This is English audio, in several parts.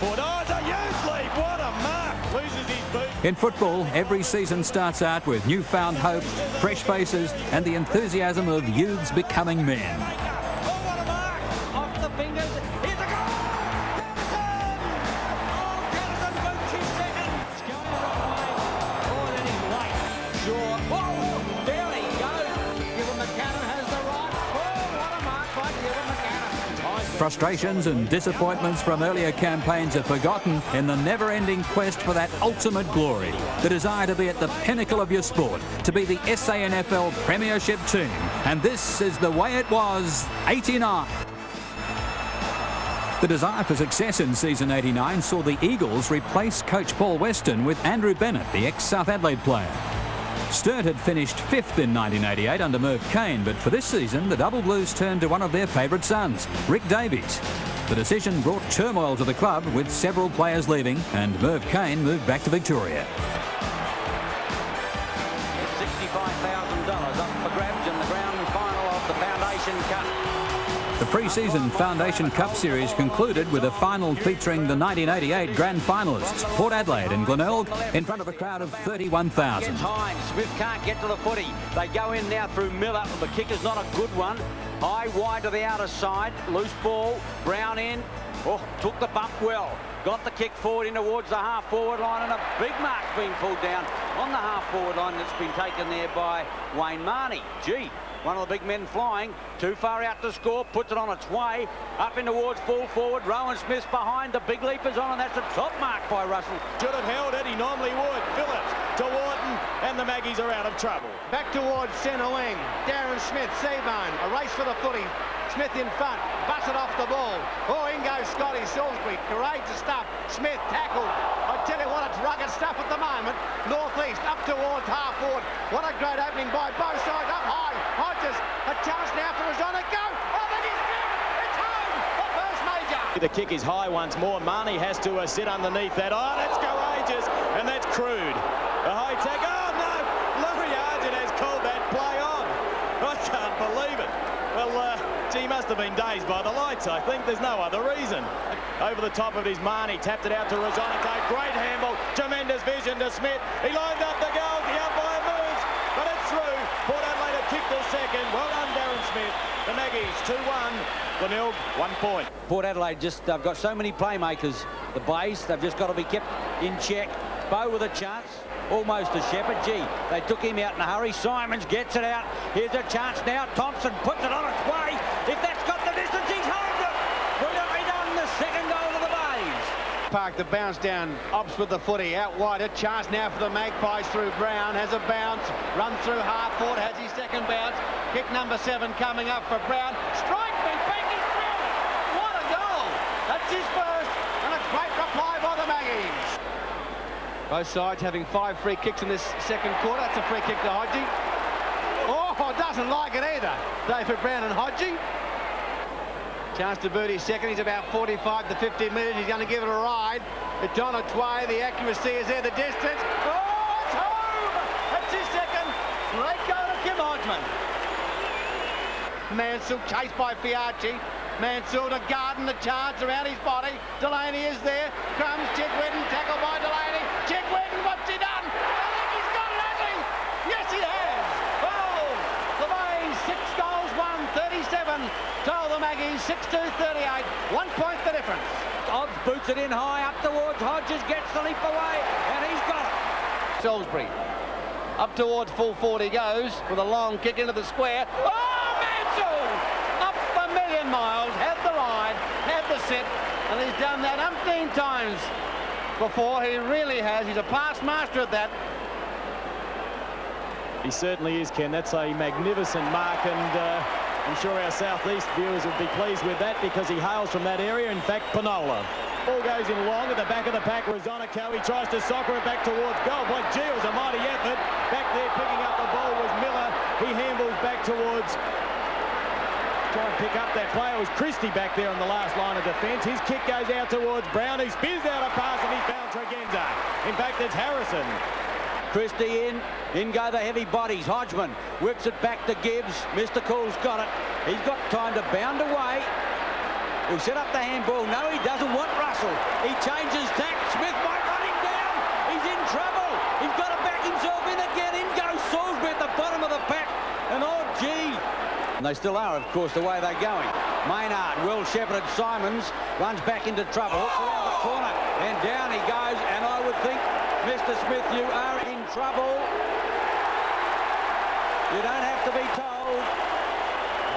foot. Oh, it's a huge leap. What a mark. Loses his boot. In football, every season starts out with newfound hope, fresh faces, and the enthusiasm of youths becoming men. Oh, what a mark. Off the fingers. Here's a goal. Oh, Patterson boots his second. It's going the wrong way. Oh, then he's late. Sure. Oh, there he goes. Gilbert McCann has the right. Oh, what a mark by Gilbert McCann. Frustrations and disappointments from earlier campaigns are forgotten in the never-ending quest for that ultimate glory, the desire to be at the pinnacle of your sport, to be the SANFL Premiership team. And this is the way it was, 89. The desire for success in season 89 saw the Eagles replace coach Paul Weston with Andrew Bennett, the ex-South Adelaide player. Sturt had finished 5th in 1988 under Merv Cain, but for this season, the Double Blues turned to one of their favourite sons, Rick Davies. The decision brought turmoil to the club, with several players leaving, and Merv Cain moved back to Victoria. $65,000 up for grabs in the grand final of the Foundation Cup. The pre-season Foundation Cup series concluded with a final featuring the 1988 grand finalists, Port Adelaide and Glenelg, in front of a crowd of 31,000. Gets Hines. Smith can't get to the footy. They go in now through Miller. The kick is not a good one. High wide to the outer side. Loose ball. Brown in. Oh, took the bump well. Got the kick forward in towards the half-forward line, and a big mark being pulled down on the half-forward line that's been taken there by Wayne Marnie. Gee. One of the big men flying, too far out to score, puts it on its way, up in towards full forward. Rowan Smith's behind, the big leap is on, and that's a top mark by Russell. Should have held it, he normally would. Phillips to Wharton, and the Maggies are out of trouble. Back towards centre wing. Darren Smith, Seabone, a race for the footy. Smith in front, butts it off the ball. Oh, in goes Scotty Salisbury. Courageous stuff. Smith tackled. I tell you what, it's rugged stuff at the moment. Northeast, up towards half forward. What a great opening by both sides. Up high. Hodges, a chance now for Azona. Go! Oh, then he's good! It's home! The first major! The kick is high once more. Marnie has to sit underneath that. Oh, that's courageous, and that's crude. A high tag. Oh, no! Laurie Argent has called that play on. I can't believe it. Well, he must have been dazed by the lights, I think. There's no other reason. Over the top of his Marnie, tapped it out to Rosonico. Great handball, tremendous vision to Smith. He lined up the goal, the umpire moves, but it's through. Port Adelaide have kicked the second. Well done, Darren Smith. The Maggies 2-1, Glenelg 1 point. Port Adelaide just, they've got so many playmakers. The base, they've just got to be kept in check. Bow with a chance. Almost a Shepherd. Gee, they took him out in a hurry. Simons gets it out. Here's a chance now. Thompson puts it on its way. If that's got the distance, he's home it. Brilliantly done. The second goal to the Bays. Park the bounce down. Ops with the footy. Out wide. A chance now for the Magpies through Brown. Has a bounce. Run through half forward. Has his second bounce. Kick number 7 coming up for Brown. Strike me. Back is brilliant. What a goal. That's his first. And a great reply by the Maggies. Both sides having 5 free kicks in this second quarter. That's a free kick to Hodgie. Oh, doesn't like it either. David Brown and Hodgie. Chance to boot his second. He's about 45 to 50 metres. He's going to give it a ride. It's on its way. The accuracy is there. The distance. Oh, it's home. That's his second. Great goal to Kim Hodgman. Mansell chased by Fiarchi. Mansell to Garden, the charge around his body. Delaney is there. Crumbs, Chick Whitten, tackled by Delaney. Chick Whitten, what's he done? I think he's got it, hasn't he? Yes, he has. Oh, the Bays, 6 goals, 1-37. Told the Maggies, 6-2-38. 1 point the difference. Hobbs boots it in high up towards Hodges, gets the leap away, and he's got it. Salisbury. Up towards full 40 goes with a long kick into the square. Oh, Mansell! Up a million miles, had the ride, had the sit, and he's done that umpteen times before. He really has. He's a past master at that. He certainly is, Ken. That's a magnificent mark, and I'm sure our southeast viewers would be pleased with that because he hails from that area. In fact, Panola. Ball goes in long at the back of the pack. Rosonico, he tries to soccer it back towards goal. Boy, gee, it was a mighty effort. Back there picking up the ball was Miller. He handles back towards... Try and pick up that player. It was Christie back there on the last line of defence. His kick goes out towards Brown. He spins out a pass and he found Tregenza. In fact, it's Harrison. Christie in go the heavy bodies. Hodgman whips it back to Gibbs. Mr. Cool's got it. He's got time to bound away. He'll set up the handball. No, he doesn't want Russell. He changes tack. Smith might run him down. He's in trouble. He's got to back himself in again. In goes Salisbury at the bottom of the pack. And oh, gee. And they still are, of course, the way they're going. Maynard, well shepherded. Simons runs back into trouble. Hooks around the corner. And down he goes. And I would think, Mr. Smith, you are in trouble. You don't have to be told.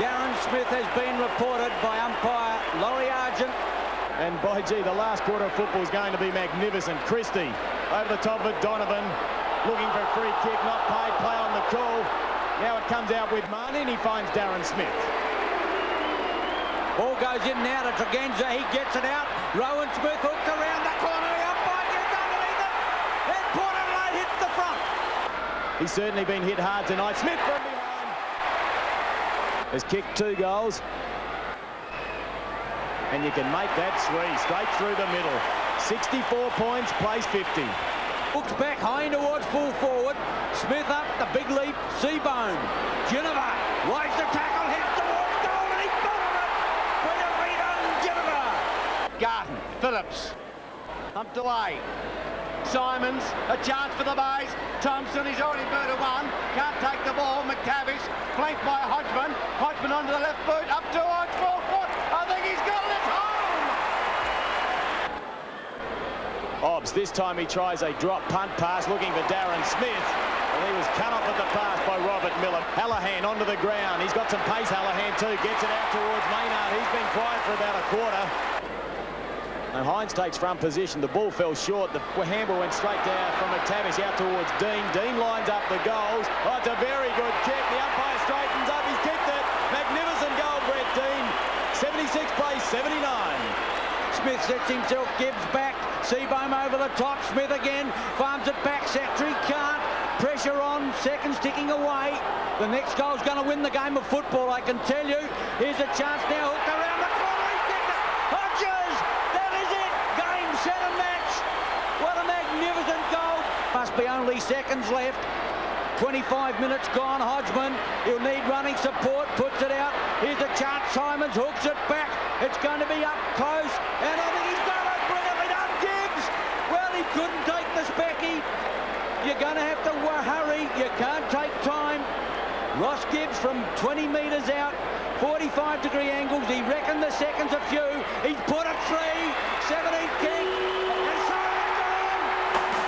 Darren Smith has been reported by umpire Laurie Argent. And by gee, the last quarter of football is going to be magnificent. Christie over the top of it. Donovan looking for a free kick, not paid, play on the call. Now it comes out with Marnie and he finds Darren Smith. Ball goes in now to Tregenza. He gets it out. Rowan Smith hooks around the corner. The umpire gets underneath it. Then Port Adelaide hits the front. He's certainly been hit hard tonight. Smith from behind has kicked 2 goals. And you can make that 3 straight through the middle. 64 points, plays 50. Looks back high towards full forward. Smith up, the big leap. Seabone. Geneva rides the tackle, heads towards goal, and he's bottled it. Peterito Geneva. Garton, Phillips, up delay. Simons, a chance for the base. Thompson, he's already burned one. Can't take the ball. McTavish, flanked by Hodgman. Hodgman onto the left boot, up towards full foot. I think he's got it home. Obbs, this time he tries a drop punt pass looking for Darren Smith. And he was cut off at the pass by Robert Miller. Hallahan onto the ground. He's got some pace, Hallahan too. Gets it out towards Maynard. He's been quiet for about a quarter. And Hines takes front position. The ball fell short. The handball went straight down from McTavish out towards Dean. Dean lines up the goals. Oh, it's a very good kick. The umpire straightens up. He's kicked it. Magnificent goal, Brett Dean. 76 plays 79. Smith sets himself, Gibbs back. Seabohm over the top. Smith again. Farms it back. Secretary can't. Pressure on. Seconds ticking away. The next goal's going to win the game of football, I can tell you. Here's a chance now. Hooked around the corner. He's kicked it. Hodges! That is it. Game, set and match. What a magnificent goal. Must be only seconds left. 25 minutes gone. Hodgman, he'll need running support. Puts it out. Here's a chance. Simons hooks it back. It's going to be up close. And I think he's done it brilliantly done. Gibbs! Well, he couldn't take the specky. You're going to have to hurry. You can't take time. Ross Gibbs from 20 metres out. 45-degree angles. He reckoned the seconds a few. He's put a 3. 17th kick. And Simons on.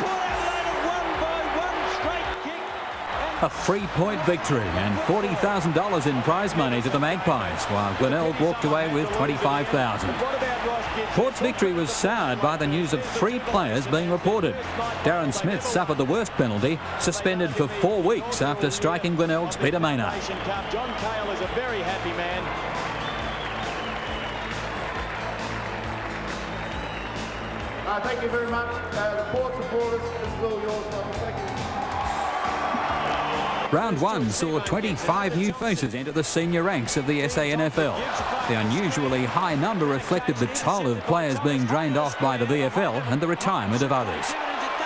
Port Adelaide have won by 1 straight kick. A 3-point victory and $40,000 in prize money to the Magpies, while Glenelg walked away with $25,000. Port's victory was soured by the news of 3 players being reported. Darren Smith suffered the worst penalty, suspended for 4 weeks after striking Glenelg's Peter Maynard. John Cale is a very happy man. Thank you very much. The Port supporters, this is all yours, Michael. Thank you. Round 1 saw 25 new faces enter the senior ranks of the SANFL. The unusually high number reflected the toll of players being drained off by the VFL and the retirement of others.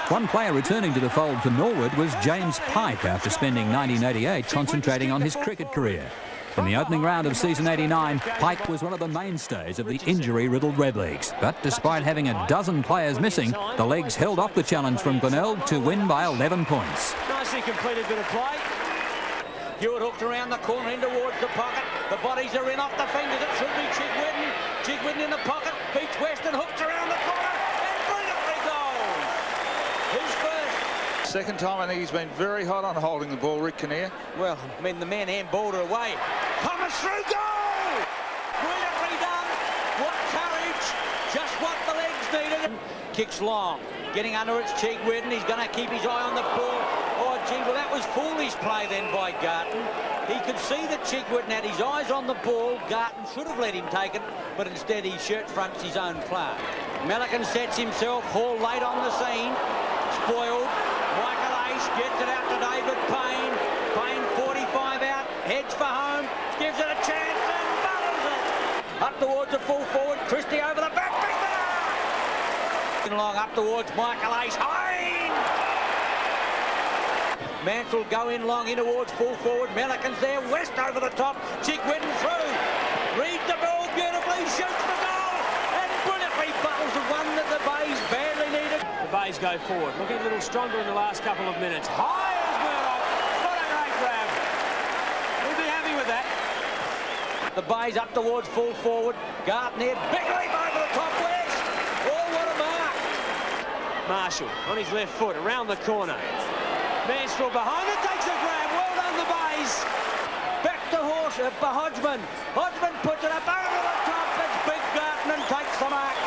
One player returning to the fold for Norwood was James Pike after spending 1988 concentrating on his cricket career. In the opening round of season 89, Pike was one of the mainstays of the injury-riddled Redlegs. But despite having a dozen players missing, the Legs held off the challenge from Glenelg to win by 11 points. Nicely completed bit of play. Hewitt hooked around the corner in towards the pocket. The bodies are in off the fingers. It should be Chigwidden. Chigwidden in the pocket. Beats Weston. Hooked around the corner. And brilliantly goals. His first. Second time, I think he's been very hot on holding the ball, Rick Kinnear. Well, I mean, the man handballed it away. Thomas through goal! Brilliantly done. What courage. Just what the Legs needed. Kicks long. Getting under its Chigwidden. He's going to keep his eye on the ball. Oh, gee, well, that was foolish play then by Garton. He could see that Chigwidden had his eyes on the ball. Garton should have let him take it, but instead he shirt fronts his own play. Melican sets himself. Hall late on the scene. Spoiled. Michael Aish gets it out to David Payne. Payne 45 out. Heads for home. Gives it a chance and butters it. Up towards the full forward. Christie over the back. Along up towards Michael Aish. Hine! Mansell go in long in towards full forward. Melican's there. West over the top. Chigwidden through. Reads the ball beautifully. Shoots the goal. go forward. Looking a little stronger in the last couple of minutes. High as Murdoch. What a great grab. We'll be happy with that. The Bays up towards full forward. Gartner, big leap over the top West. Oh, what a mark. Marshall on his left foot around the corner. Mansfield behind it, takes a grab. Well done, the Bays. Back to Hodgman. Hodgman puts it up over the top. It's big Gartner takes the mark.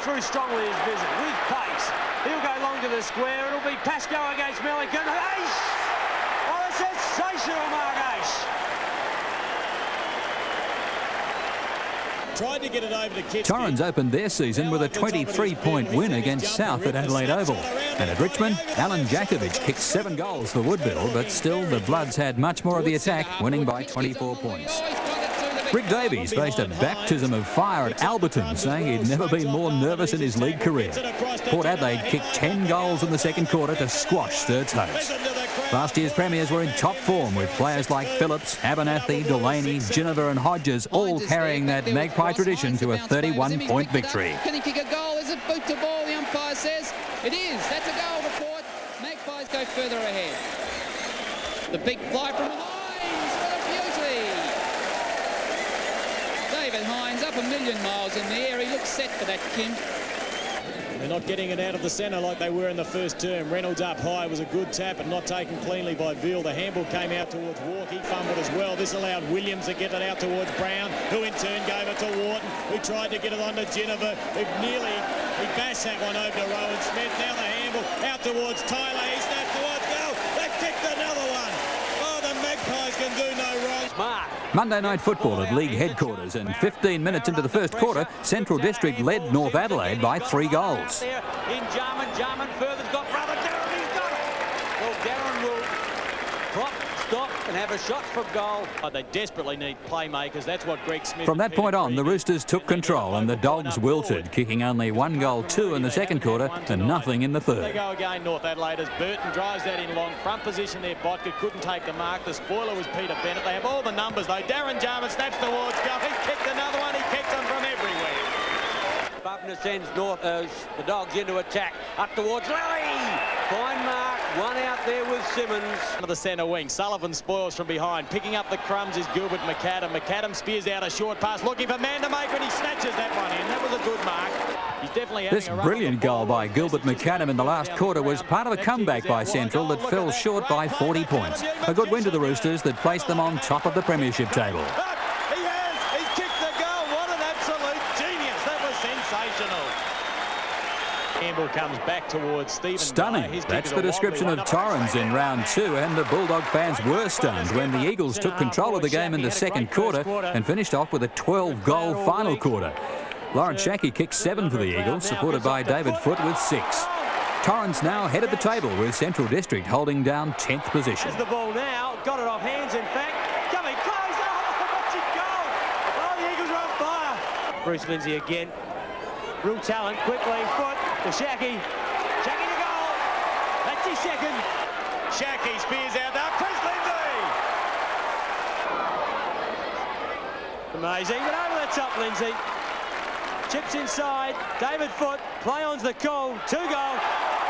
Through strongly his visit with pace. He'll go long to the square. It'll be Pascoe against Millican. Ace! Oh, a sensational mark, Ace. Tried to get it over to Kitski. Torrens opened their season with a 23-point win against South at Adelaide Oval. And at Richmond, Alan Jakovic kicked 7 goals for Woodville, but still the Bloods had much more of the attack, winning by 24 points. Rick Davies faced a baptism of fire at Alberton, saying he'd never been more nervous in his league career. Port Adelaide kicked 10 goals in the second quarter to squash Sturt's hopes. Last year's premiers were in top form, with players like Phillips, Abernathy, Delaney, Ginniver and Hodges all carrying that Magpie tradition to a 31-point victory. Can he kick a goal? Is it boot to ball? The umpire says it is. That's a goal for Port. Magpies go further ahead. The big fly from Hines. What a beauty. David Hines up 1,000,000 miles in the air. He looks set for that, Kim. They're not getting it out of the centre like they were in the first term. Reynolds up high was a good tap, but not taken cleanly by Veal. The handball came out towards Walk. He fumbled as well. This allowed Williams to get it out towards Brown, who in turn gave it to Wharton, who tried to get it onto Ginniver, who he bashed that one over to Rowan Smith. Now the handball out towards Tyler. He snapped towards goal. They kicked another one. Oh, the Magpies can do no wrong. Mark. Monday night football at league headquarters, and 15 minutes into the first quarter, Central District led North Adelaide by 3 goals. In Jarman further's got brother Darren, he's got it. Well, Darren will prop, stop and have a shot from goal. Oh, they desperately need playmakers. That's what Greg Smith... From that point on, the Roosters took control and the Dogs wilted, kicking only 1 goal 2 in the second quarter and nothing in the They third. go again, North Adelaide, as Burton drives that in long. Front position there, Botka couldn't take the mark. The spoiler was Peter Bennett. They have all the numbers, though. Darren Jarman snaps towards goal. He kicked another one. He kicked them from everywhere. Bubner sends the Dogs into attack. Up towards Lally. Fine mark. One out there with Simmons. To the centre wing. Sullivan spoils from behind. Picking up the crumbs is Gilbert McAdam. McAdam spears out a short pass, looking for Mandamaker, and he snatches that one in. That was a good mark. He's definitely having This a run brilliant on the ball. goal by Gilbert McAdam in the last quarter was part of a comeback by Central that fell short by 40 points. A good win to the Roosters that placed them on top of the premiership table. He has. He's kicked the goal. What an absolute genius. That was sensational. Campbell comes back towards Stephen. Stunning. That's the description of Torrens in round 2, and the Bulldog fans were stunned when the Eagles took control of the game in the second quarter and finished off with a 12-goal final quarter. Lawrence Shackey kicked 7 for the Eagles, supported by David Foote with 6. Torrens now head of the table with Central District holding down 10th position. Has the ball now. Got it off hands, in fact. Coming close. Oh, what's it goal? Oh, the Eagles are on fire. Bruce Lindsay again. Real talent. Quickly. Foot to Shackey. Shackey to goal. That's his second. Shackey spears out there. Chris Lindsay. Amazing. But over the top, Lindsay. Chips inside. David Foote. Play-on's the call. 2 goal.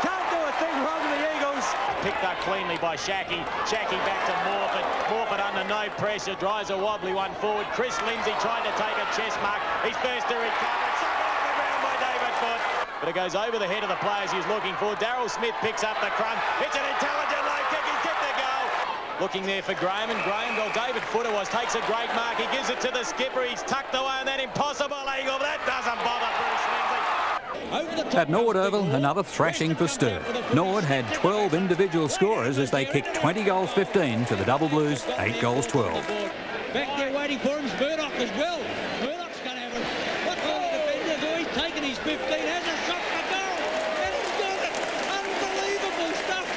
Can't do a thing wrong to the Eagles. Picked up cleanly by Shackey. Shackey back to Morford. Morford under no pressure. Drives a wobbly one forward. Chris Lindsay trying to take a chest mark. He's first to recover. Sucked off the ground by David Foote. But it goes over the head of the players he's looking for. Darryl Smith picks up the crumb. It's an intelligent low kick. He's kicked the goal. Looking there for Graham, and Graham, well, David Foote takes a great mark. He gives it to the skipper. He's tucked away on that impossible angle. That doesn't bother Bruce Lindsay. At Norwood Oval, another thrashing for Sturt. Norwood had 12 individual scorers as they kicked 20 goals 15 to the Double Blues 8 goals 12. Back there waiting for him is Murdoch as well. Murdoch's going to have a... What kind of defender? Oh, he's taken his 15, has a shot for goal, and he's got it. Unbelievable stuff.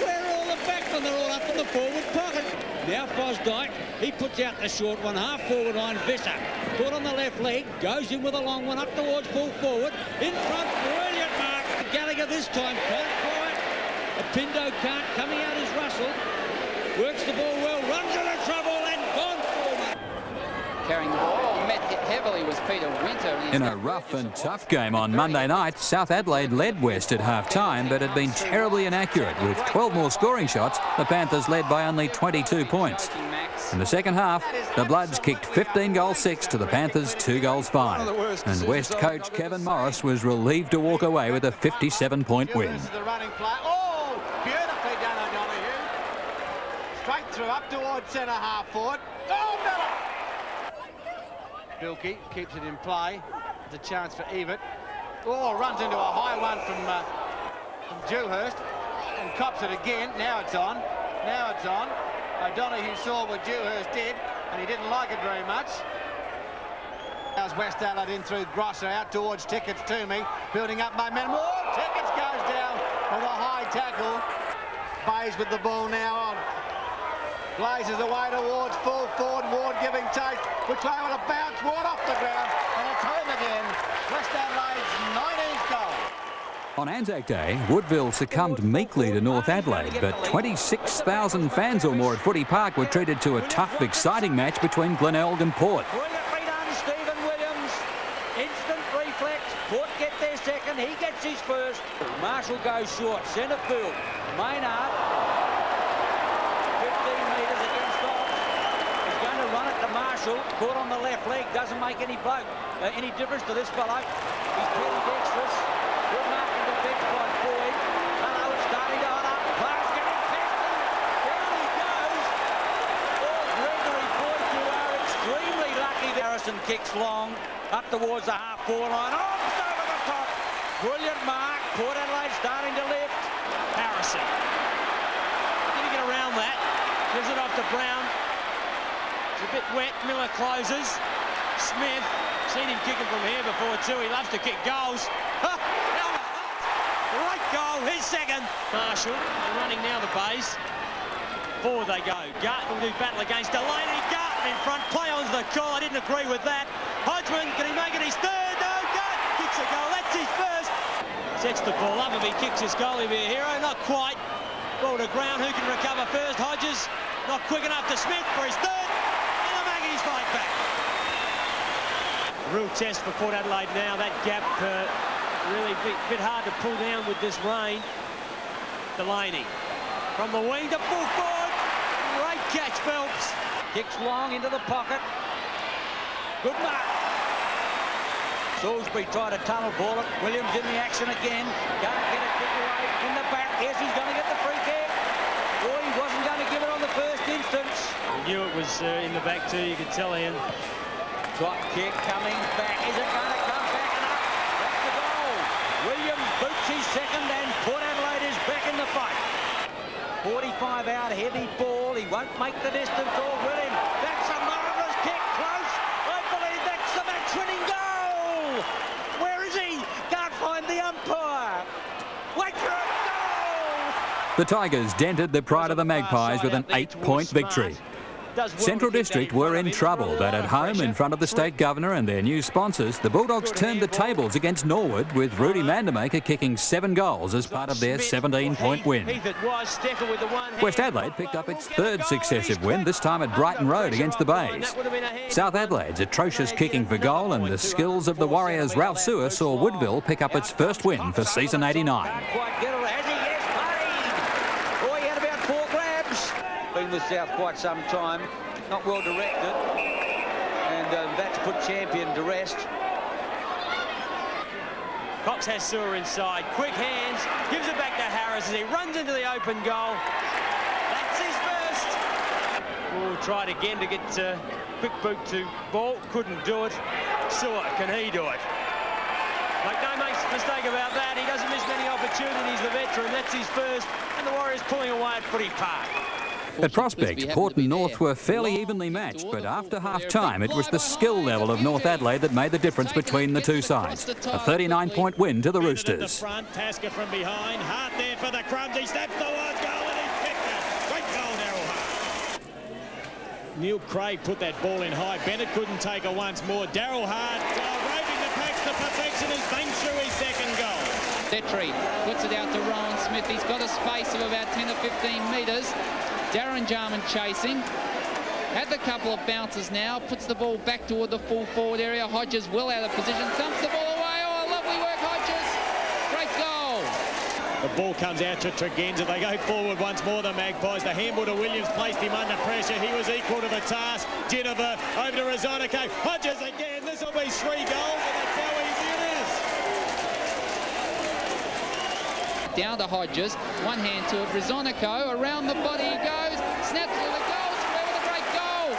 Where are all the backmen? They're all up in the forward pocket. Now Fosdyke, he puts out the short one, half forward line. Visser, caught on the left leg, goes in with a long one up towards full forward. In front, brilliant mark. Gallagher this time, quiet. Pindo can't, coming out is Russell. Works the ball well, runs into trouble and gone forward. carrying the ball. Met heavily was Peter Winter. In a rough and tough game on Monday night, South Adelaide led West at half-time, but had been terribly inaccurate. With 12 more scoring shots, the Panthers led by only 22 points. In the second half, the Bloods kicked 15 goals 6 to the Panthers 2 goals 5. And West coach Kevin Morris was relieved to walk away with a 57-point win. Oh, beautifully done, O'Donoghue. Straight through up towards centre half forward. Oh, Miller! Bilkey keeps it in play. There's a chance for Evert. Oh, runs into a high one from Dewhurst and cops it again. Now it's on. Now it's on. O'Donoghue saw what Dewhurst did, and he didn't like it very much. How's West Adelaide in through Grosser, out towards Tickets to me, building up momentum. Oh, Tickets goes down with a high tackle. Bays with the ball now on. Blazes away towards full forward. Ward giving chase. Which way will it bounce? Ward off the ground, and it's home again. West Adelaide's 19th goal. On Anzac Day, Woodville succumbed meekly to North Adelaide, but 26,000 fans or more at Footy Park were treated to a tough, exciting match between Glenelg and Port. Brilliantly done, Stephen Williams. Instant reflex. Port get their second. He gets his first. Marshall goes short. Centre field. Maynard. 15 metres against Dobbs. He's going to run it to Marshall. Caught on the left leg. Doesn't make any difference to this fellow. He's pretty dexterous. Good marking defence by Boyd. Hello, it's starting to hot up. Clark's getting tested. Down he goes. Oh, Gregory Boyd, you are extremely lucky. Harrison kicks long up towards the half-forward line. Oh, it's over the top. Brilliant mark. Port Adelaide starting to lift. Harrison. Going to get around that. Gives it off to Brown. It's a bit wet. Miller closes. Smith. Seen him kicking from here before too. He loves to kick goals. Great goal, his second. Marshall, they're running now the base. Forward they go. Garton will do battle against Delaney. Garton in front. Play on's the call. I didn't agree with that. Hodgman, can he make it his third? No, Garton kicks a goal. That's his first. Sets the ball up. If he kicks his goal, he'll be a hero. Not quite. Ball to ground. Who can recover first? Hodges. Not quick enough to Smith for his third. And the Maggies fight back. Real test for Port Adelaide now. That gap really bit hard to pull down with this rain. Delaney from the wing to full forward. Great catch, Phelps. Kicks long into the pocket. Good mark. Salisbury tried to tunnel ball it. Williams in the action again. Can't get a kick away in the back. Yes, he's going to get the free kick. Boy, he wasn't going to give it on the first instance. He knew it was in the back too. You could tell, Ian. Drop kick coming back. Is it going to come back and up? That's the goal. Williams boots his second and Port Adelaide is back in the fight. 45 out, heavy ball. He won't make the distance, or will him? That's a marvellous kick, close. I believe that's the match-winning goal. Where is he? Can't find the umpire. Wait for it, goal! The Tigers dented the pride of the Magpies with an 8-point victory. Central District were in trouble, but at home in front of the State Governor and their new sponsors, the Bulldogs turned the tables against Norwood, with Rudy Mandamaker kicking 7 goals as part of their 17-point win. West Adelaide picked up its third successive win, this time at Brighton Road against the Bays. South Adelaide's atrocious kicking for goal and the skills of the Warriors' Ralph Sewer saw Woodville pick up its first win for season 89. Been with South quite some time, not well directed, and that's put Champion to rest. Cox has Sewer inside, quick hands, gives it back to Harris as he runs into the open goal. That's his first. We'll try it again to get quick boot to ball, couldn't do it. Sewer, can he do it? Like, don't make a mistake about that, he doesn't miss many opportunities, the veteran, that's his first, and the Warriors pulling away at Footy Park. At Prospect, Port and North were fairly evenly matched, but after half-time it was the skill level of North Adelaide that made the difference between the two sides. A 39-point win to the Roosters. Tasker from behind, Hart there for the crumbs, he steps towards goal and he's kicked it. Great goal, Daryl Hart. Neil Craig put that ball in high. Bennett couldn't take it once more. Daryl Hart roving the packs to perfection has been through his second goal. Detry puts it out to Rowan Smith. He's got a space of about 10 or 15 metres. Darren Jarman chasing. Had the couple of bounces now, puts the ball back toward the full forward area. Hodges well out of position, thumps the ball away. Oh, lovely work, Hodges. Great goal. The ball comes out to Tregenza. They go forward once more, the Magpies. The handball to Williams placed him under pressure. He was equal to the task. Ginniver over to Rosonico. Hodges again. This will be 3 goals, and that's how easy it is. Down to Hodges, one hand to it. Rosonico, around the body he goes. Snaps to the goal. Square with a great goal.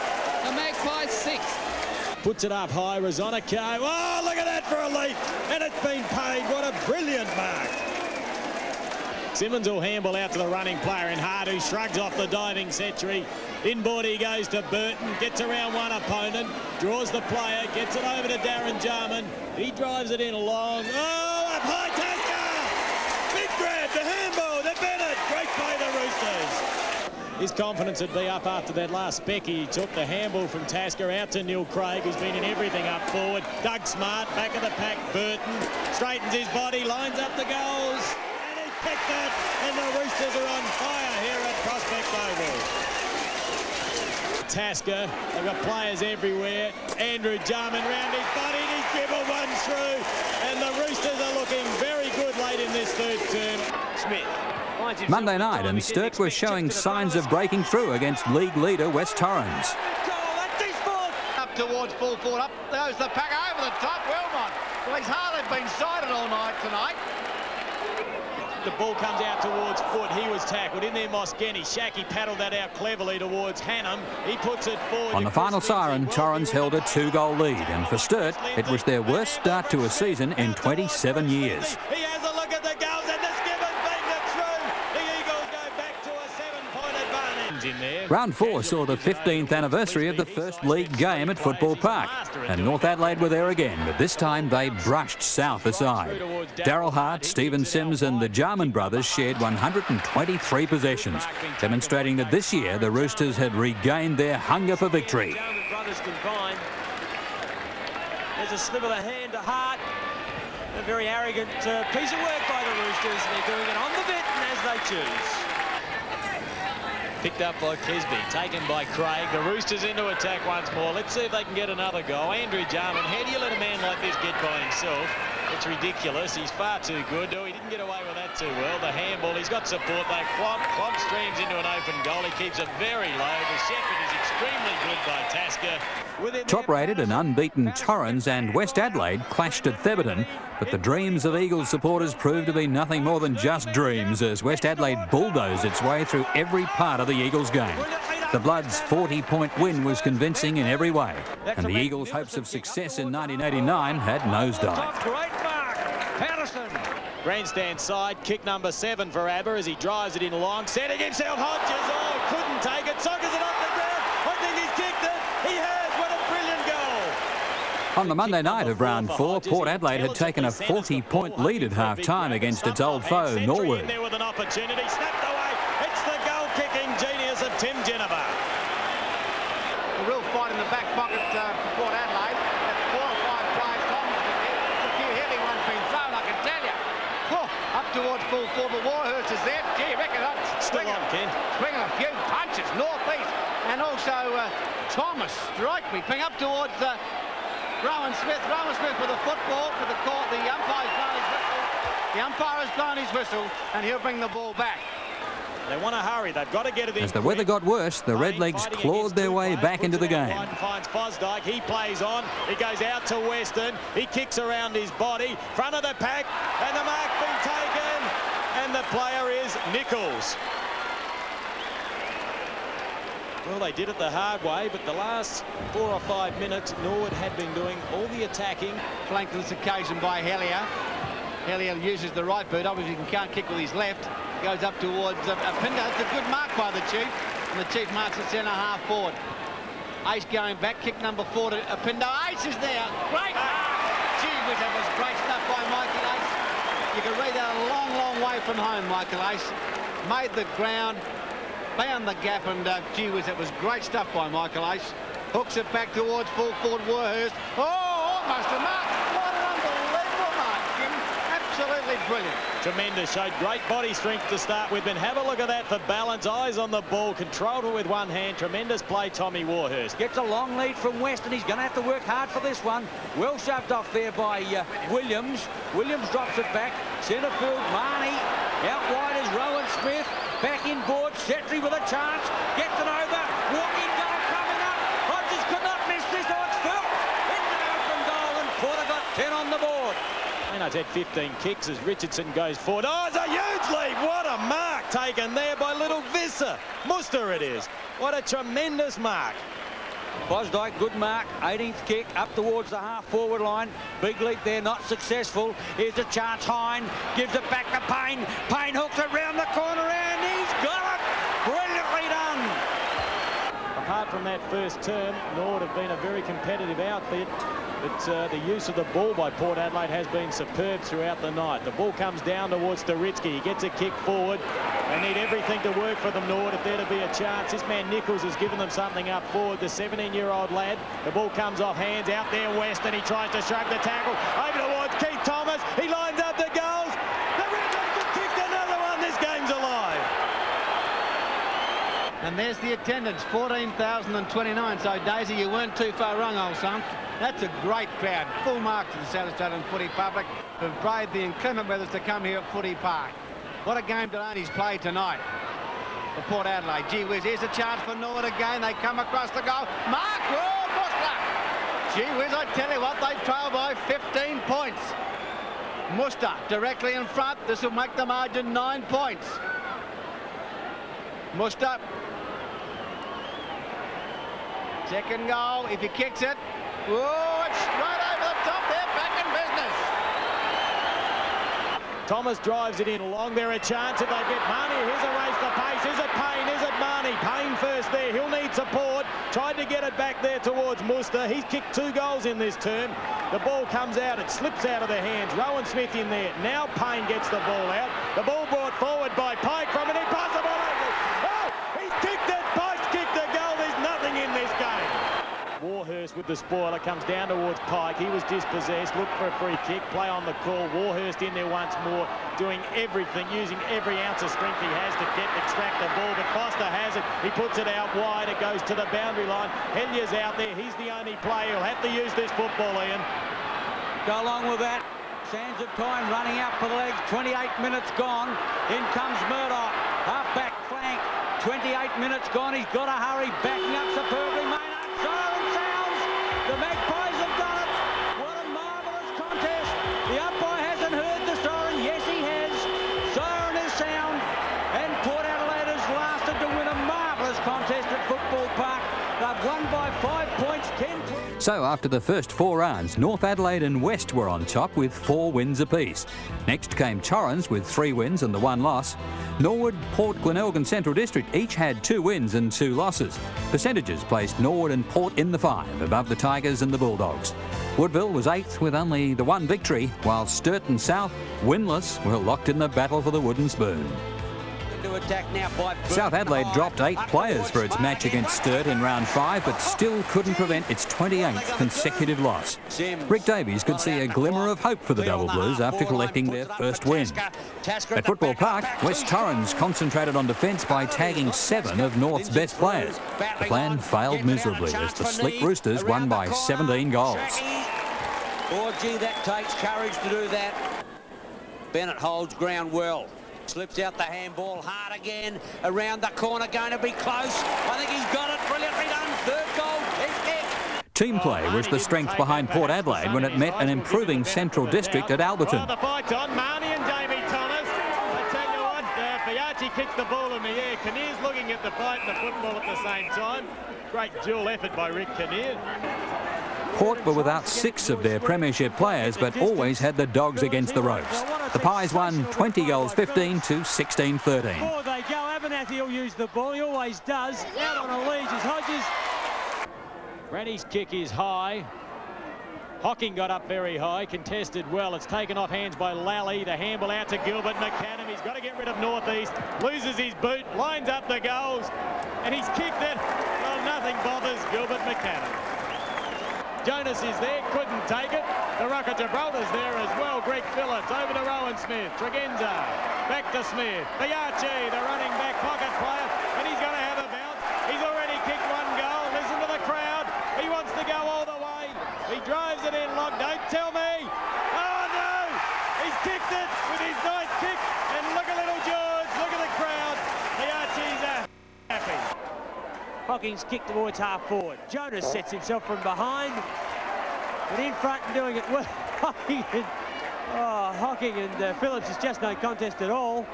The Magpies 6th. Puts it up high. Rosonico. Oh, look at that for a leap. And it's been paid. What a brilliant mark. Simmons will handball out to the running player in Hart, who shrugs off the diving century. Inboard he goes to Burton, gets around one opponent, draws the player, gets it over to Darren Jarman. He drives it in long. Oh, up high, Tasker! Big grab, the handball, the Bennett. Great play, the Roosters. His confidence would be up after that last specky. He took the handball from Tasker out to Neil Craig, who's been in everything up forward. Doug Smart, back of the pack, Burton, straightens his body, lines up the goals. Picked that, and the Roosters are on fire here at Prospect Oval. Tasker, they've got players everywhere. Andrew Jarman round his body, and he's given one through. And the Roosters are looking very good late in this third term. Smith. Monday night, and Sturt was showing signs of breaking through against league leader West Torrens. Up towards full forward, up goes the pack over the top. Wilmot. Well, he's hardly been sighted all night tonight. The ball comes out towards foot. He was tackled. In there, Moskeni. Shackey paddled that out cleverly towards Hannum. He puts it forward. On the final siren, Torrens held a 2-goal lead, and for Sturt, it was their worst start to a season in 27 years. He has a look at the goals, and the Skippers beat it through. The Eagles go back to a 7-point advantage in there. Round 4 saw the 15th anniversary of the first league game at Football Park, and North Adelaide were there again, but this time they brushed South aside. Darryl Hart, Stephen Sims and the Jarman brothers shared 123 possessions, demonstrating that this year the Roosters had regained their hunger for victory. Jarman brothers combined. There's a slip of the hand to Hart. A very arrogant piece of work by the Roosters. They're doing it on the bit and as they choose. Picked up by Kesby, taken by Craig. The Roosters into attack once more. Let's see if they can get another goal. Andrew Jarman, how do you let a man like this get by himself? It's ridiculous. He's far too good. Oh, he didn't get away with that too well. The handball, he's got support. They clomp streams into an open goal. He keeps it very low. The shepherd is extremely good by Tasker. Top-rated and unbeaten Torrens and West Adelaide clashed at Thebarton, but the dreams of Eagles supporters proved to be nothing more than just dreams as West Adelaide bulldozed its way through every part of the Eagles game. The Bloods' 40-point win was convincing in every way, and the Eagles' hopes of success in 1989 had nosedived. Great mark, Patterson. Grandstand side, kick number 7 for ABBA as he drives it in long, setting himself. Hodges, oh, couldn't take it, sockers it off the ground. I think he's kicked it. He has. What a brilliant goal. On the Monday night of round 4, Port Adelaide had taken a 40-point lead at half-time against its old foe, Norwood. There with an opportunity, snapped away. It's the goal-kicking genius of Tim Ginniver. A real fight in the back pocket for Port Adelaide. That's 4 or 5 players. Thomas in there. A few heavy ones being thrown, I can tell you. Oh, up towards full forward. Warhurst is there. Gee, reckon up. Still on, Ken. Swinging a few punches, north-east. And also Thomas, strike me. Ping up towards Rowan Smith. Rowan Smith with a football for the court. The umpire's blown his whistle. The umpire has blown his whistle, and he'll bring the ball back. They want to hurry. They've got to get it in. As the weather got worse, the Redlegs clawed their way back into the game. Finds Fosdyke. He plays on. He goes out to Western. He kicks around his body. Front of the pack. And the mark been taken. And the player is Nichols. Well, they did it the hard way, but the last 4 or 5 minutes, Norwood had been doing all the attacking. Flanked on this occasion by Hellier. Hellier uses the right boot. Obviously, he can't kick with his left. Goes up towards Pinder. It's a good mark by the Chief. And the Chief marks the centre-half forward. Ace going back. Kick number 4 to Pinder. Ace is there. Great mark. Gee whiz, that was great stuff by Michael Ace. You can read that a long, long way from home, Michael Ace. Made the ground. Found the gap, and gee whiz, it was great stuff by Michael Ace. Hooks it back towards full forward Warhurst. Oh, almost a mark. What an unbelievable mark, Jim. Absolutely brilliant. Tremendous. Showed great body strength to start with, and have a look at that for balance. Eyes on the ball, controlled it with one hand. Tremendous play, Tommy Warhurst. Gets a long lead from Weston. He's going to have to work hard for this one. Well shoved off there by Williams. Williams drops it back. Centre field, Marnie. Out wide is Rowan Smith. Back inboard, Shetry with a chance. Gets it over. Walking goal coming up. Hodges could not miss this. Oh, it's filled. It's an open goal, and Porter got 10 on the board. Maynard's had 15 kicks as Richardson goes forward. Oh, it's a huge lead. What a mark taken there by little Visser. Muster it is. What a tremendous mark. Bosdyke, good mark. 18th kick up towards the half-forward line. Big leap there, not successful. Here's a chance. Hine gives it back to Payne. Payne hooks it round the corner, and he's got it. Brilliantly done. Apart from that first term, Nord have been a very competitive outfit, but the use of the ball by Port Adelaide has been superb throughout the night. The ball comes down towards Staritsky. He gets a kick forward. They need everything to work for them, Nord, if there to be a chance. This man Nichols has given them something up forward, the 17-year-old lad. The ball comes off hands out there west, and he tries to shrug the tackle over towards Keith Thomas. He lines up the goals. The Redlegs have kicked another one. This game's alive. And there's the attendance, 14,029. So, Daisy, you weren't too far wrong, old son. That's a great crowd. Full mark to the South Australian footy public who've braved the inclement weathers to come here at Footy Park. What a game Delaney's played tonight for Port Adelaide. Gee whiz, here's a chance for Nord again. They come across the goal. Mark, oh, Muster. Gee whiz, I tell you what, they trail by 15 points. Muster directly in front. This will make the margin 9 points. Muster. Second goal, if he kicks it. Oh, it's right over the top there, back in business. Thomas drives it in along there, a chance if they get Marnie. Here's a race to pace. Is it Payne? Is it Marnie? Payne first there. He'll need support. Tried to get it back there towards Muster. He's kicked 2 goals in this term. The ball comes out. It slips out of their hands. Rowan Smith in there. Now Payne gets the ball out. The ball brought forward by Pike from an impossible angle. Oh, he's kicked it. Pike's kicked the goal. There's nothing in this game. Warhurst with the spoiler comes down towards Pike. He was dispossessed, looked for a free kick, play on the call. Warhurst in there once more, doing everything, using every ounce of strength he has to extract the ball, but Foster has it. He puts it out wide. It goes to the boundary line. Hellier's out there. He's the only player who'll have to use this football, Ian. Go along with that. Sands of time running out for the legs. 28 minutes gone. In comes Murdoch. Half-back flank. 28 minutes gone. He's got to hurry. Backing up superbly. Maynard. Siren sounds. The Magpies have done it. What a marvellous contest. The umpire hasn't heard the siren. Yes, he has. Siren is sound. And Port Adelaide has lasted to win a marvellous contest at Football Park. They've won by 5 points, 10 points. So after the first 4 rounds, North Adelaide and West were on top with 4 wins apiece. Next came Torrens with 3 wins and the 1 loss. Norwood, Port, Glenelg and Central District each had 2 wins and 2 losses. Percentages placed Norwood and Port in the 5, above the Tigers and the Bulldogs. Woodville was 8th with only the 1 victory, while Sturt and South, winless, were locked in the battle for the wooden spoon. South Adelaide dropped 8 players for its match against Sturt in round 5, but still couldn't prevent its 28th consecutive loss. Rick Davies could see a glimmer of hope for the Double Blues after collecting their first win. At Football Park, West Torrens concentrated on defence by tagging 7 of North's best players. The plan failed miserably as the Slick Roosters won by 17 goals. Oh, gee, that takes courage to do that. Bennett holds ground well. Slips out the handball hard again. Around the corner, going to be close. I think he's got it. Brilliantly done. 3rd goal. Team play was the strength behind Port Adelaide when it met an improving Central District at Alberton. The fight's on. Marnie and Jamie Thomas. I tell you what, Fiachi kicks the ball in the air. Kinnear's looking at the fight and the football at the same time. Great dual effort by Rick Kinnear. Port were without 6 of their premiership players, but always had the dogs against the ropes. The Pies won 20 goals 15 to 16-13. Forward they go. Abernathy will use the ball. He always does. Out on a lead is Hodges. Granny's kick is high. Hocking got up very high, contested well. It's taken off hands by Lally. The handball out to Gilbert McAdam. He's got to get rid of Northeast. Loses his boot, lines up the goals, and he's kicked it. Well, nothing bothers Gilbert McAdam. Jonas is there, couldn't take it. The Rock of Gibraltar's there as well. Greg Phillips over to Rowan Smith. Tregenza back to Smith. Biaggi, the running back pocket player, and he's going to have a bounce. He's already kicked one goal. Listen to the crowd. He wants to go all the way. He drives it in long. Don't tell me. Oh no! He's kicked it with his ninth kick. And look at little George. Look at the crowd. Biaggi's happy. Hocking's kick towards half forward. Jonas sets himself from behind, but in front and doing it well. Hocking and Phillips is just no contest at all.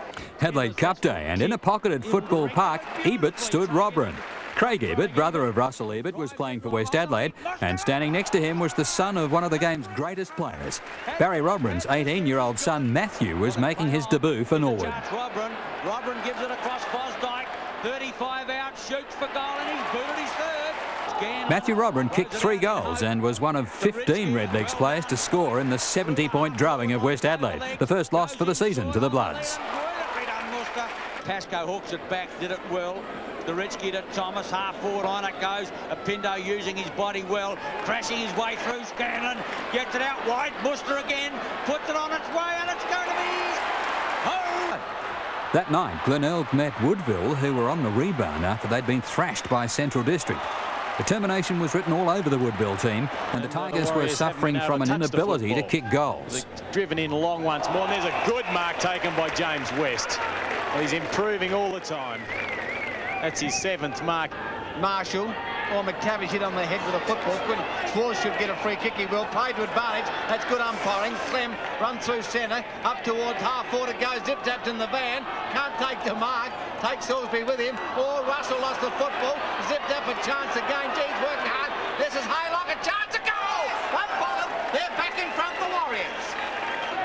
Adelaide Cup Day, and in a pocketed football park, Ebert stood Robran. Craig Ebert, brother of Russell Ebert, was playing for West Adelaide, and standing next to him was the son of one of the game's greatest players. Barry Robran's 18-year-old son Matthew was making his debut for Norwood. Robran gives it across Fosdyke. 35 out, shoots for goal, and he's booted his third. Matthew Robran kicked 3 goals and was one of 15 Redlegs players to score in the 70-point drubbing of West Adelaide, the first loss for the season to the Bloods. Pascoe hooks it back, did it well. Doritsky to Thomas, half forward on it goes. Apindo using his body well, crashing his way through. Scanlon gets it out wide. Muster again, puts it on its way, and it's going to be home. That night, Glenelg met Woodville, who were on the rebound after they'd been thrashed by Central District. Determination was written all over the Woodville team, and the Tigers were suffering from an inability to kick goals. Driven in long once more, and there's a good mark taken by James West. He's improving all the time. That's his 7th mark. Marshall or McTavish hit on the head with a football. Schwartz should get a free kick. He will. Play to advantage. That's good umpiring. Clem run through centre. Up towards half forward it goes. Zip-zapped in the van. Can't take the mark. Takes Salisbury with him. Oh, Russell lost the football. Zip-zap a chance again. Gee's working hard. This is Haylock. A chance to goal. Unfollowed. They're back in front, the Warriors.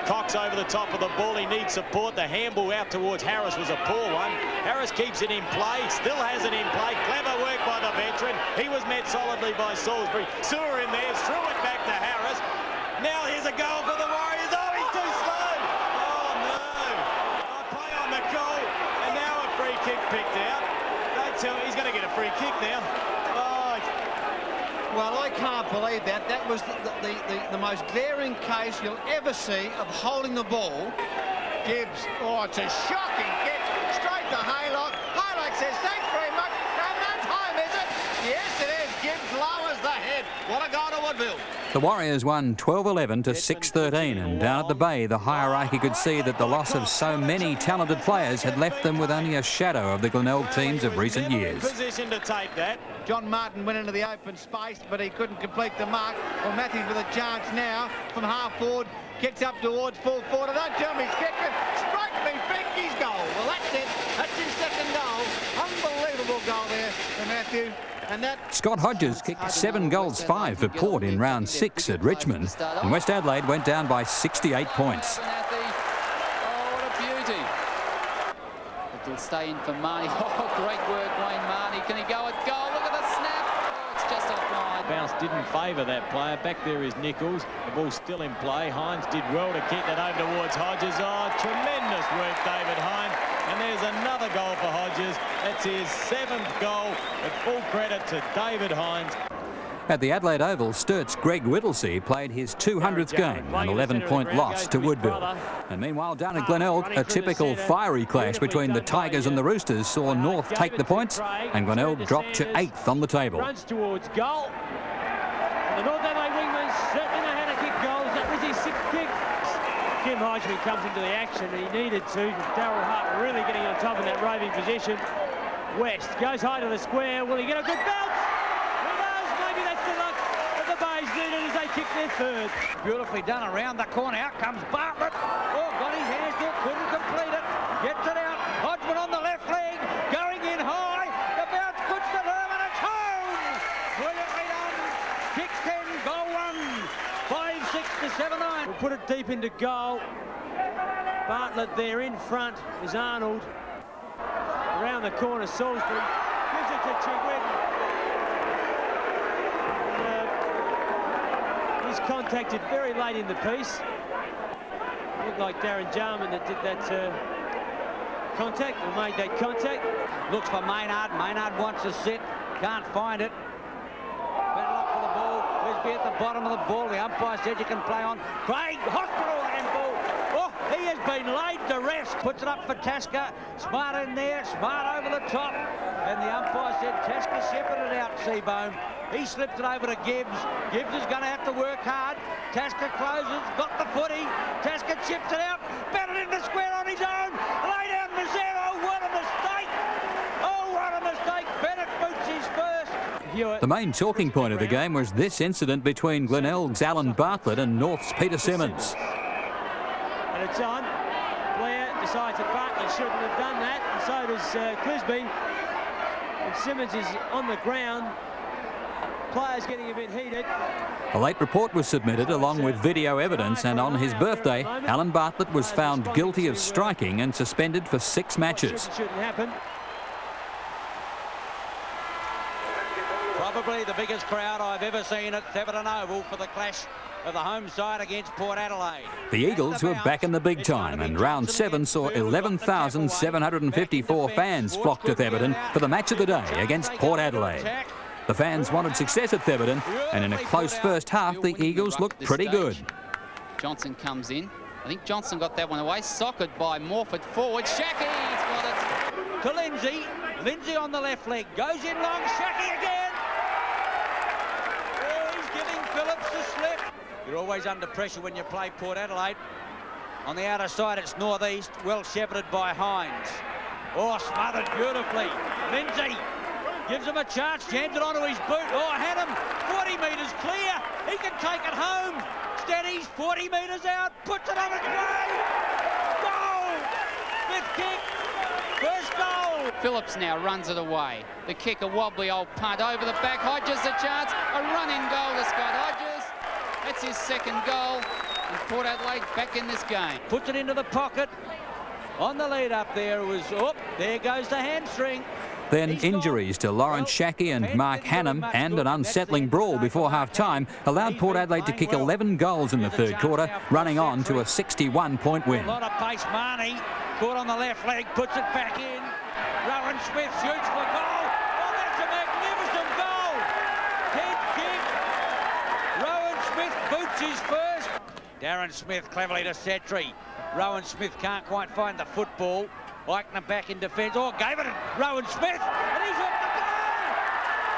Cox over the top of the ball. He needs support. The handball out towards Harris was a poor one. Harris keeps it in play. Still has it in play. Clever work by the veteran. He was met solidly by Salisbury. Sewer in there. Threw it back to Harris. Now here's a goal for the Warriors. Oh, he's too slow. Oh, no. Play on the goal. And now a free kick picked out. Don't tell me he's going to get a free kick now. Well, I can't believe that. That was the most glaring case you'll ever see of holding the ball. Gibbs, oh, it's a shocking kick. Straight to Haylock. Haylock says, thanks very much. And that's home, is it? Yes, it is. Gibbs lowers the head. What a goal to Woodville. The Warriors won 12-11 to 6-13, and down at the Bay, the hierarchy could see that the loss of so many talented players had left them with only a shadow of the Glenelg teams of recent years. Position to take that. John Martin went into the open space, but he couldn't complete the mark. Well, Matthews with a chance now from half forward. Kicks up towards full forward. Don't tell me he's kicking. Strike me, Benke's goal. Well, that's it. That's his 2nd goal. Unbelievable goal there for Matthew. And that Scott Hodges kicked 7 goals 5 for Port in round 6 at Richmond, and West Adelaide went down by 68 points. Oh, what a beauty. It'll stay in for Marnie. Oh, great work, Wayne Marnie. Can he go at goal? Look at the snap. Oh, it's just offline. Bounce didn't favour that player. Back there is Nichols. The ball's still in play. Hines did well to kick that over towards Hodges. Oh, tremendous work, David Hines. And there's another goal for Hodges. That's his 7th goal. With full credit to David Hines. At the Adelaide Oval, Sturt's Greg Whittlesey played his 200th game, an 11-point loss to Woodville. And meanwhile, down at Glenelg, a typical fiery clash between the Tigers and the Roosters saw North take the points, and Glenelg dropped to 8th on the table. Runs towards goal. The North Adelaide wingman certainly know how to kick goals. That was his 6th kick. Jim Hodgman comes into the action. He needed to. Darryl Hart really getting on top of that roving position. West goes high to the square. Will he get a good bounce? He does. Maybe that's the luck that the Bays needed as they kick their 3rd. Beautifully done around the corner. Out comes Bartlett. Oh, got his hands to it. Couldn't complete it. Gets it out. Hodgman on the left leg. Going in high. The bounce puts the firm and it's home. Brilliantly done. Kicks 10. Goal 1. 5-6 to 7-9. We'll put it deep into goal. Bartlett there in front is Arnold. Around the corner, Salisbury. Gives it to Chigwin. He's contacted very late in the piece. Looked like Darren Jarman that did that contact, or made that contact. Looks for Maynard. Maynard wants to sit. Can't find it. Better luck for the ball. There's be at the bottom of the ball. The umpire said you can play on. Craig, hospital handball. Oh, he has been laid to rest. Puts it up for Tasker. Smart in there, Smart over the top. And the umpire said Tasker shepherded out Seabohm. He slipped it over to Gibbs. Gibbs is going to have to work hard. Tasker closes, got the footy. Tasker chips it out, batted in the square on his own. Lay down Mazzaro. What a mistake. Oh, what a mistake. Bennett boots his first. The main talking point of the game was this incident between Glenelg's Alan Bartlett and North's Peter Simmons. And it's on. Blair decides that Bartlett shouldn't have done that, and so does Clisby. And Simmons is on the ground. Players getting a bit heated. A late report was submitted along with video evidence, and on his birthday, Alan Bartlett was found guilty of striking and suspended for 6 matches. Shouldn't happen. Probably the biggest crowd I've ever seen at Theberton Oval for the clash of the home side against Port Adelaide. The Eagles were back in the big time, and round 7 saw 11,754 fans flock to Theberton for the match of the day against Port Adelaide. The fans wanted success at Theberton, and in a close first half, the Eagles looked pretty good. Johnson comes in. I think Johnson got that one away. Socked by Morford forward. Shackey's got it. To Lindsay. Lindsay on the left leg. Goes in long. Shackey again. Oh, he's giving Phillips the slip. You're always under pressure when you play Port Adelaide. On the outer side, it's northeast. Well shepherded by Hines. Oh, smothered beautifully. Lindsay. Gives him a chance, jams it onto his boot. Oh, had him 40 metres clear. He can take it home. Steadies 40 metres out, puts it on its way. Goal! 5th kick, first goal. Phillips now runs it away. The kick, a wobbly old punt over the back. Hodges a chance, a run-in goal to Scott Hodges. That's his 2nd goal. And Port Adelaide back in this game. Puts it into the pocket. On the lead up there was, oh, there goes the hamstring. Then injuries to Lawrence Shackey and Mark Hannam and an unsettling brawl before half-time allowed Port Adelaide to kick 11 goals in the 3rd quarter, running on to a 61-point win. A lot of pace. Marnie caught on the left leg, puts it back in. Rowan Smith shoots for goal. Oh, that's a magnificent goal. Head kick. Rowan Smith boots his first. Darren Smith cleverly to Setri. Rowan Smith can't quite find the football. Eichner back in defence. Oh, gave it to Rowan Smith, and he's off the goal!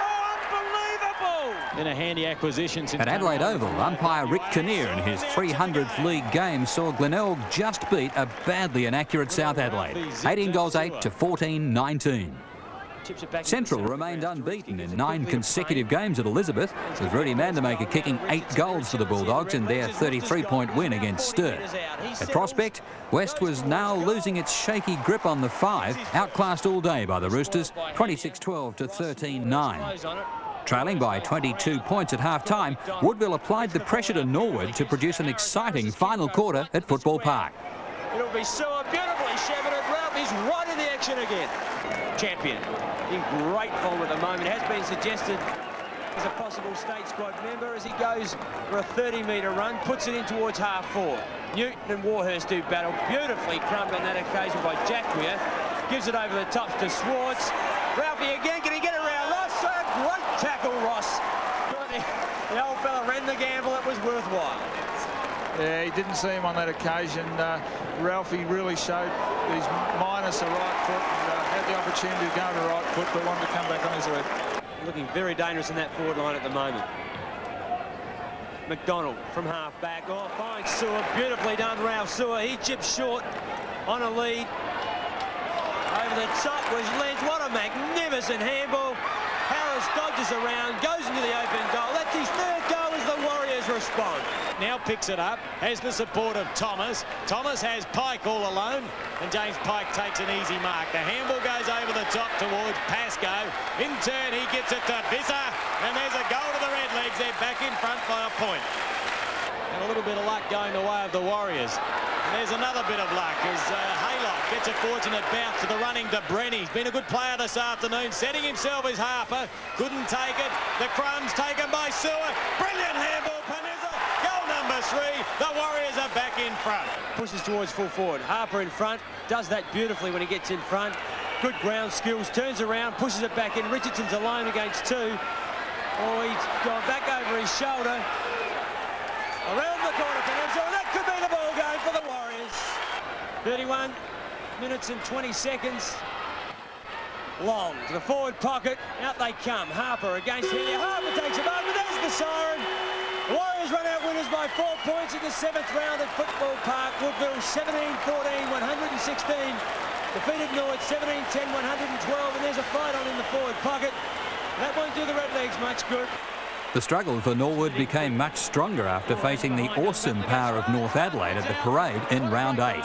Oh, unbelievable! In a handy acquisition. At Adelaide Oval, umpire Rick Kinnear in his 300th league game saw Glenelg just beat a badly inaccurate South Adelaide. 18 goals 8 to 14-19. Central remained unbeaten in 9 consecutive games at Elizabeth, with Rudy Mandamaker kicking 8 goals for the Bulldogs in their 33-point win against Sturt. At Prospect, West was now losing its shaky grip on the 5, outclassed all day by the Roosters, 26-12 to 13-9. Trailing by 22 points at half-time, Woodville applied the pressure to Norwood to produce an exciting final quarter at Football Park. It'll be so beautifully shepherded. Ralph is right in the action again. Champion in great form at the moment. Has been suggested as a possible state squad member as he goes for a 30-metre run, puts it in towards half-forward. Newton and Warhurst do battle. Beautifully crumbed on that occasion by Jacquia. Gives it over the tops to Swartz. Ralphie again, can he get around Ross? Great tackle, Ross. The old fella ran the gamble, it was worthwhile. Yeah, he didn't see him on that occasion. Ralphie really showed his minus a right foot and had the opportunity to go to right foot, but wanted to come back on his left. Looking very dangerous in that forward line at the moment. McDonald from half back. Oh, fine Sewer, beautifully done, Ralph Sewer. He chips short on a lead. Over the top was Lenz. What a magnificent handball. Harris dodges around, goes into the open goal. That's his 3rd goal as the Warriors respond. Now picks it up, has the support of Thomas. Thomas has Pike all alone, and James Pike takes an easy mark. The handball goes over the top towards Pascoe. In turn, he gets it to Visser, and there's a goal to the Redlegs. They're back in front by a point. And a little bit of luck going the way of the Warriors. And there's another bit of luck as Haylock gets a fortunate bounce to the running de Brenny. He's been a good player this afternoon, setting himself as Harper. Couldn't take it. The crumbs taken by Sewer. Brilliant handball, Panizza. Goal number 3. The Warriors are back in front. Pushes towards full forward. Harper in front. Does that beautifully when he gets in front. Good ground skills. Turns around. Pushes it back in. Richardson's alone against 2. Oh, he's gone back over his shoulder. Around the corner peninsula. That could be the ball game for the Warriors. 31 minutes and 20 seconds. Long to the forward pocket. Out they come. Harper against Hillier. Harper takes him over. There's the siren. The Warriors run out winners by 4 points in the 7th round at Football Park. Woodville 17-14, 116. Defeated North 17-10, 112. And there's a fight on in the forward pocket. That won't do the Redlegs much good. The struggle for Norwood became much stronger after facing the awesome power of North Adelaide at the parade in round 8.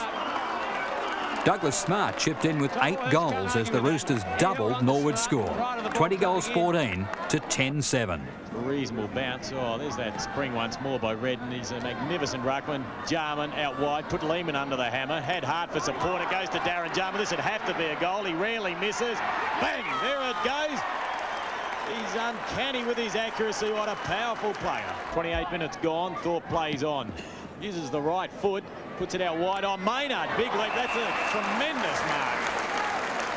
Douglas Smart chipped in with 8 goals as the Roosters doubled Norwood's score. 20 goals 14 to 10-7. Reasonable bounce. Oh, there's that spring once more by Redden. He's a magnificent ruckman. Jarman out wide, put Lehman under the hammer. Had Hart for support. It goes to Darren Jarman. This would have to be a goal. He rarely misses. Bang! There it goes. He's uncanny with his accuracy. What a powerful player. 28 minutes gone. Thorpe plays on. Uses the right foot. Puts it out wide on Maynard. Big leg. That's a tremendous mark.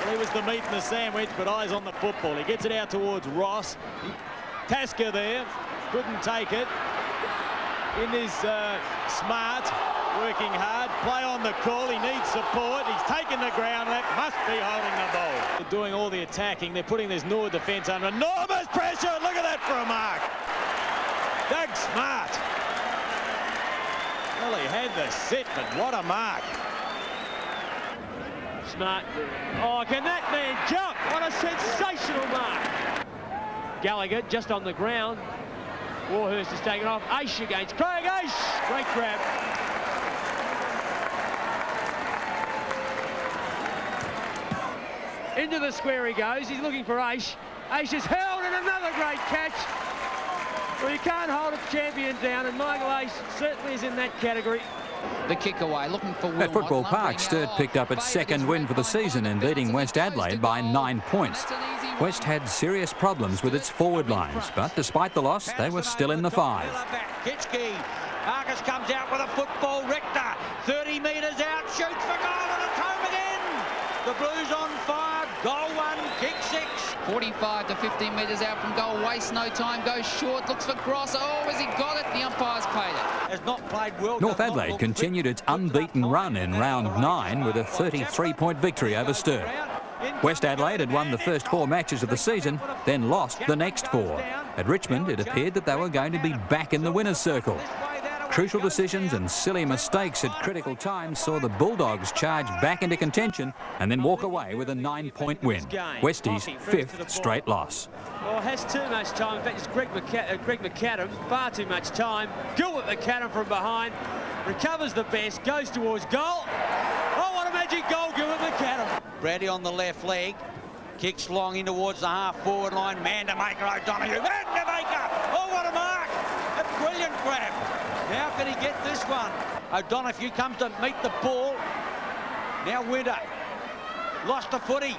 Well, he was the meat in the sandwich, but eyes on the football. He gets it out towards Ross. Tasker there. Couldn't take it. In his Smart. Working hard. Play on the call. He needs support. He's taken the ground. That must be holding the ball. They're doing all the attacking. They're putting this Norwood defence under enormous pressure. Look at that for a mark. Doug Smart. Well, he had the sit, but what a mark. Smart. Oh, can that man jump? What a sensational mark. Gallagher just on the ground. Warhurst is taken off. Aish against Craig. Aish. Great grab. Into the square he goes. He's looking for Aish. Aish is held, and another great catch. Well, you can't hold a champion down, and Michael Aish certainly is in that category. The kick away, looking for Wilmot. At Football Park, Sturt picked up its second win for the season in beating West Adelaide by 9 points. West had serious problems with its forward lines, but despite the loss, they were still in the 5. Kitschke. Marcus comes out with a football. Rector, 30 metres out, shoots for goal, and it's home again. The Blues on 5, goal 1, kick 6. 45 to 15 metres out from goal, wastes no time, goes short, looks for Gross. Oh, has he got it? The umpire's paid it. Has not played well. North Adelaide continued its unbeaten run in round 9 with a 33-point victory over Sturt. West Adelaide had won the first 4 matches of the season, then lost the next 4. At Richmond, it appeared that they were going to be back in the winner's circle. Crucial decisions and silly mistakes at critical times saw the Bulldogs charge back into contention and then walk away with a 9-point win. Westie's 5th straight loss. Well, has too much time. In fact, it's Greg McAdam. Far too much time. Gilbert McAdam from behind. Recovers the best. Goes towards goal. Oh, what a magic goal, Gilbert McAdam. Brady on the left leg. Kicks long in towards the half-forward line. Mandermaker, O'Donoghue. Mandermaker! Oh, what a mark! A brilliant grab. How can he get this one? O'Donoghue comes to meet the ball. Now Winter. Lost the footy.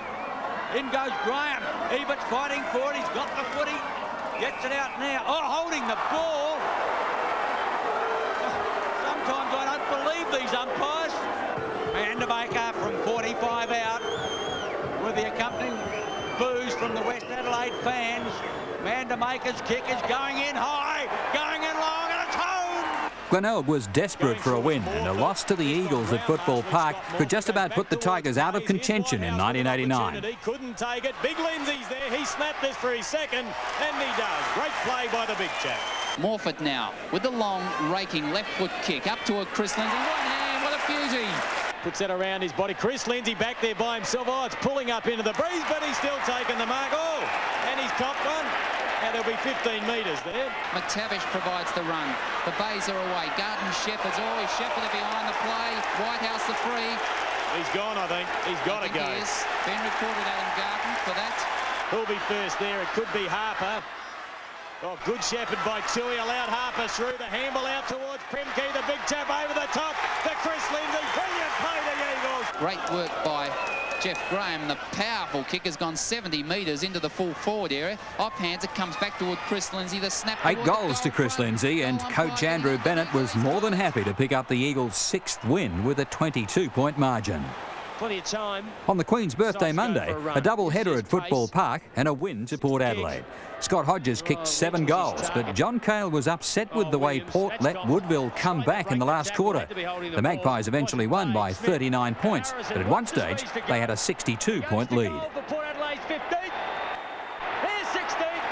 In goes Graham. Ebert's fighting for it. He's got the footy. Gets it out now. Oh, holding the ball. Sometimes I don't believe these umpires. Mandermaker from 45 out with the accompanying boos from the West Adelaide fans. Mandermaker's kick is going in high, going in long, and it's home. Glenelg was desperate for a win, and a loss to the Eagles at Football Park could just about put the Tigers out of contention in 1989. He couldn't take it. Big Lindsay's there. He snapped this for his second, and he does. Great play by the big chap. Morfitt now with the long, raking left foot kick up to a Chris Lindsay. One hand, what a beauty. Puts that around his body. Chris Lindsay back there by himself. Oh, it's pulling up into the breeze, but he's still taking the mark. Oh, and he's copped one. And there'll be 15 metres there. McTavish provides the run. The Bays are away. Garden Shepherd's always Shepherd behind the play. Whitehouse the free. He's gone, I think. He's got to go. He is. Been recorded Adam Garden for that. Who'll be first there? It could be Harper. Oh, good Shepherd by Tui. Allowed Harper through. The handball out towards Primkey. The big tap over the top to Chris Lindsay. Brilliant play to the Eagles. Great work by Jeff Graham. The powerful kick has gone 70 metres into the full forward area. Offhands, it comes back toward Chris Lindsay. The snap. 8 goals to Chris Lindsay, and coach Andrew Bennett was more than happy to pick up the Eagles' 6th win with a 22-point margin. Plenty of time. On the Queen's birthday Sox go Monday, for a run. a double-header at Pace. Football Park and a win to Port Adelaide. Scott Hodges kicked 7 goals, but John Cale was upset with the way Port let Woodville come back in the last quarter. The Magpies eventually won by 39 points, but at one stage they had a 62-point lead. Port Adelaide's 15th. Here's 16th.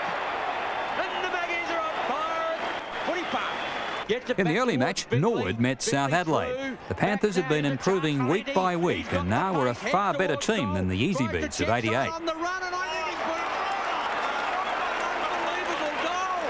And the Maggies are on fire at Footy Park. In the early match, Norwood met South Adelaide. The Panthers had been improving week by week and now were a far better team than the Easy Beats of '88. On the run, and I think he's put it right. Unbelievable goal.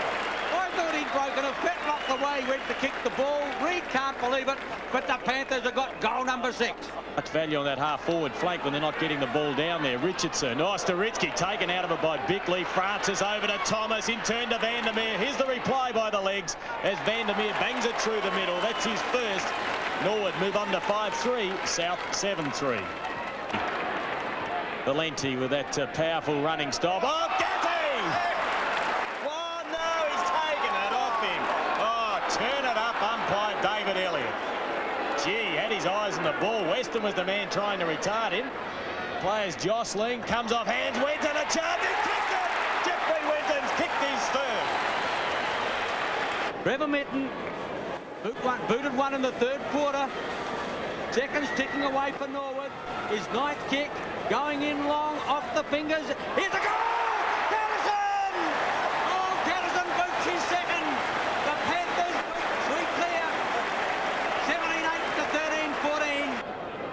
I thought he'd broken a fetlock the way he went to kick the ball. Reed can't believe it, but the Panthers have got goal number 6. Much value on that half-forward flank when they're not getting the ball down there. Richardson, Osteritsky taken out of it by Bickley. Francis over to Thomas, in turn to Vandermeer. Here's the reply by the legs as Vandermeer bangs it through the middle. That's his first. Norwood move on to 5-3, South 7-3. Valenti with that powerful running stop. Oh, Gatti! Oh, no, he's taken it off him. Oh, turn it up, umpire David Elliott. Gee, had his eyes on the ball. Weston was the man trying to retard him. Players jostling, comes off hands, Winton a charge, he kicked it! Jeffrey Winton's kicked his third. Trevor Mitten booted one in the third quarter. Seconds ticking away for Norwood. His ninth kick going in long off the fingers. Here's the goal! Patterson! Oh, Patterson boots his second. The Panthers 3 clear. 17-8 to 13-14.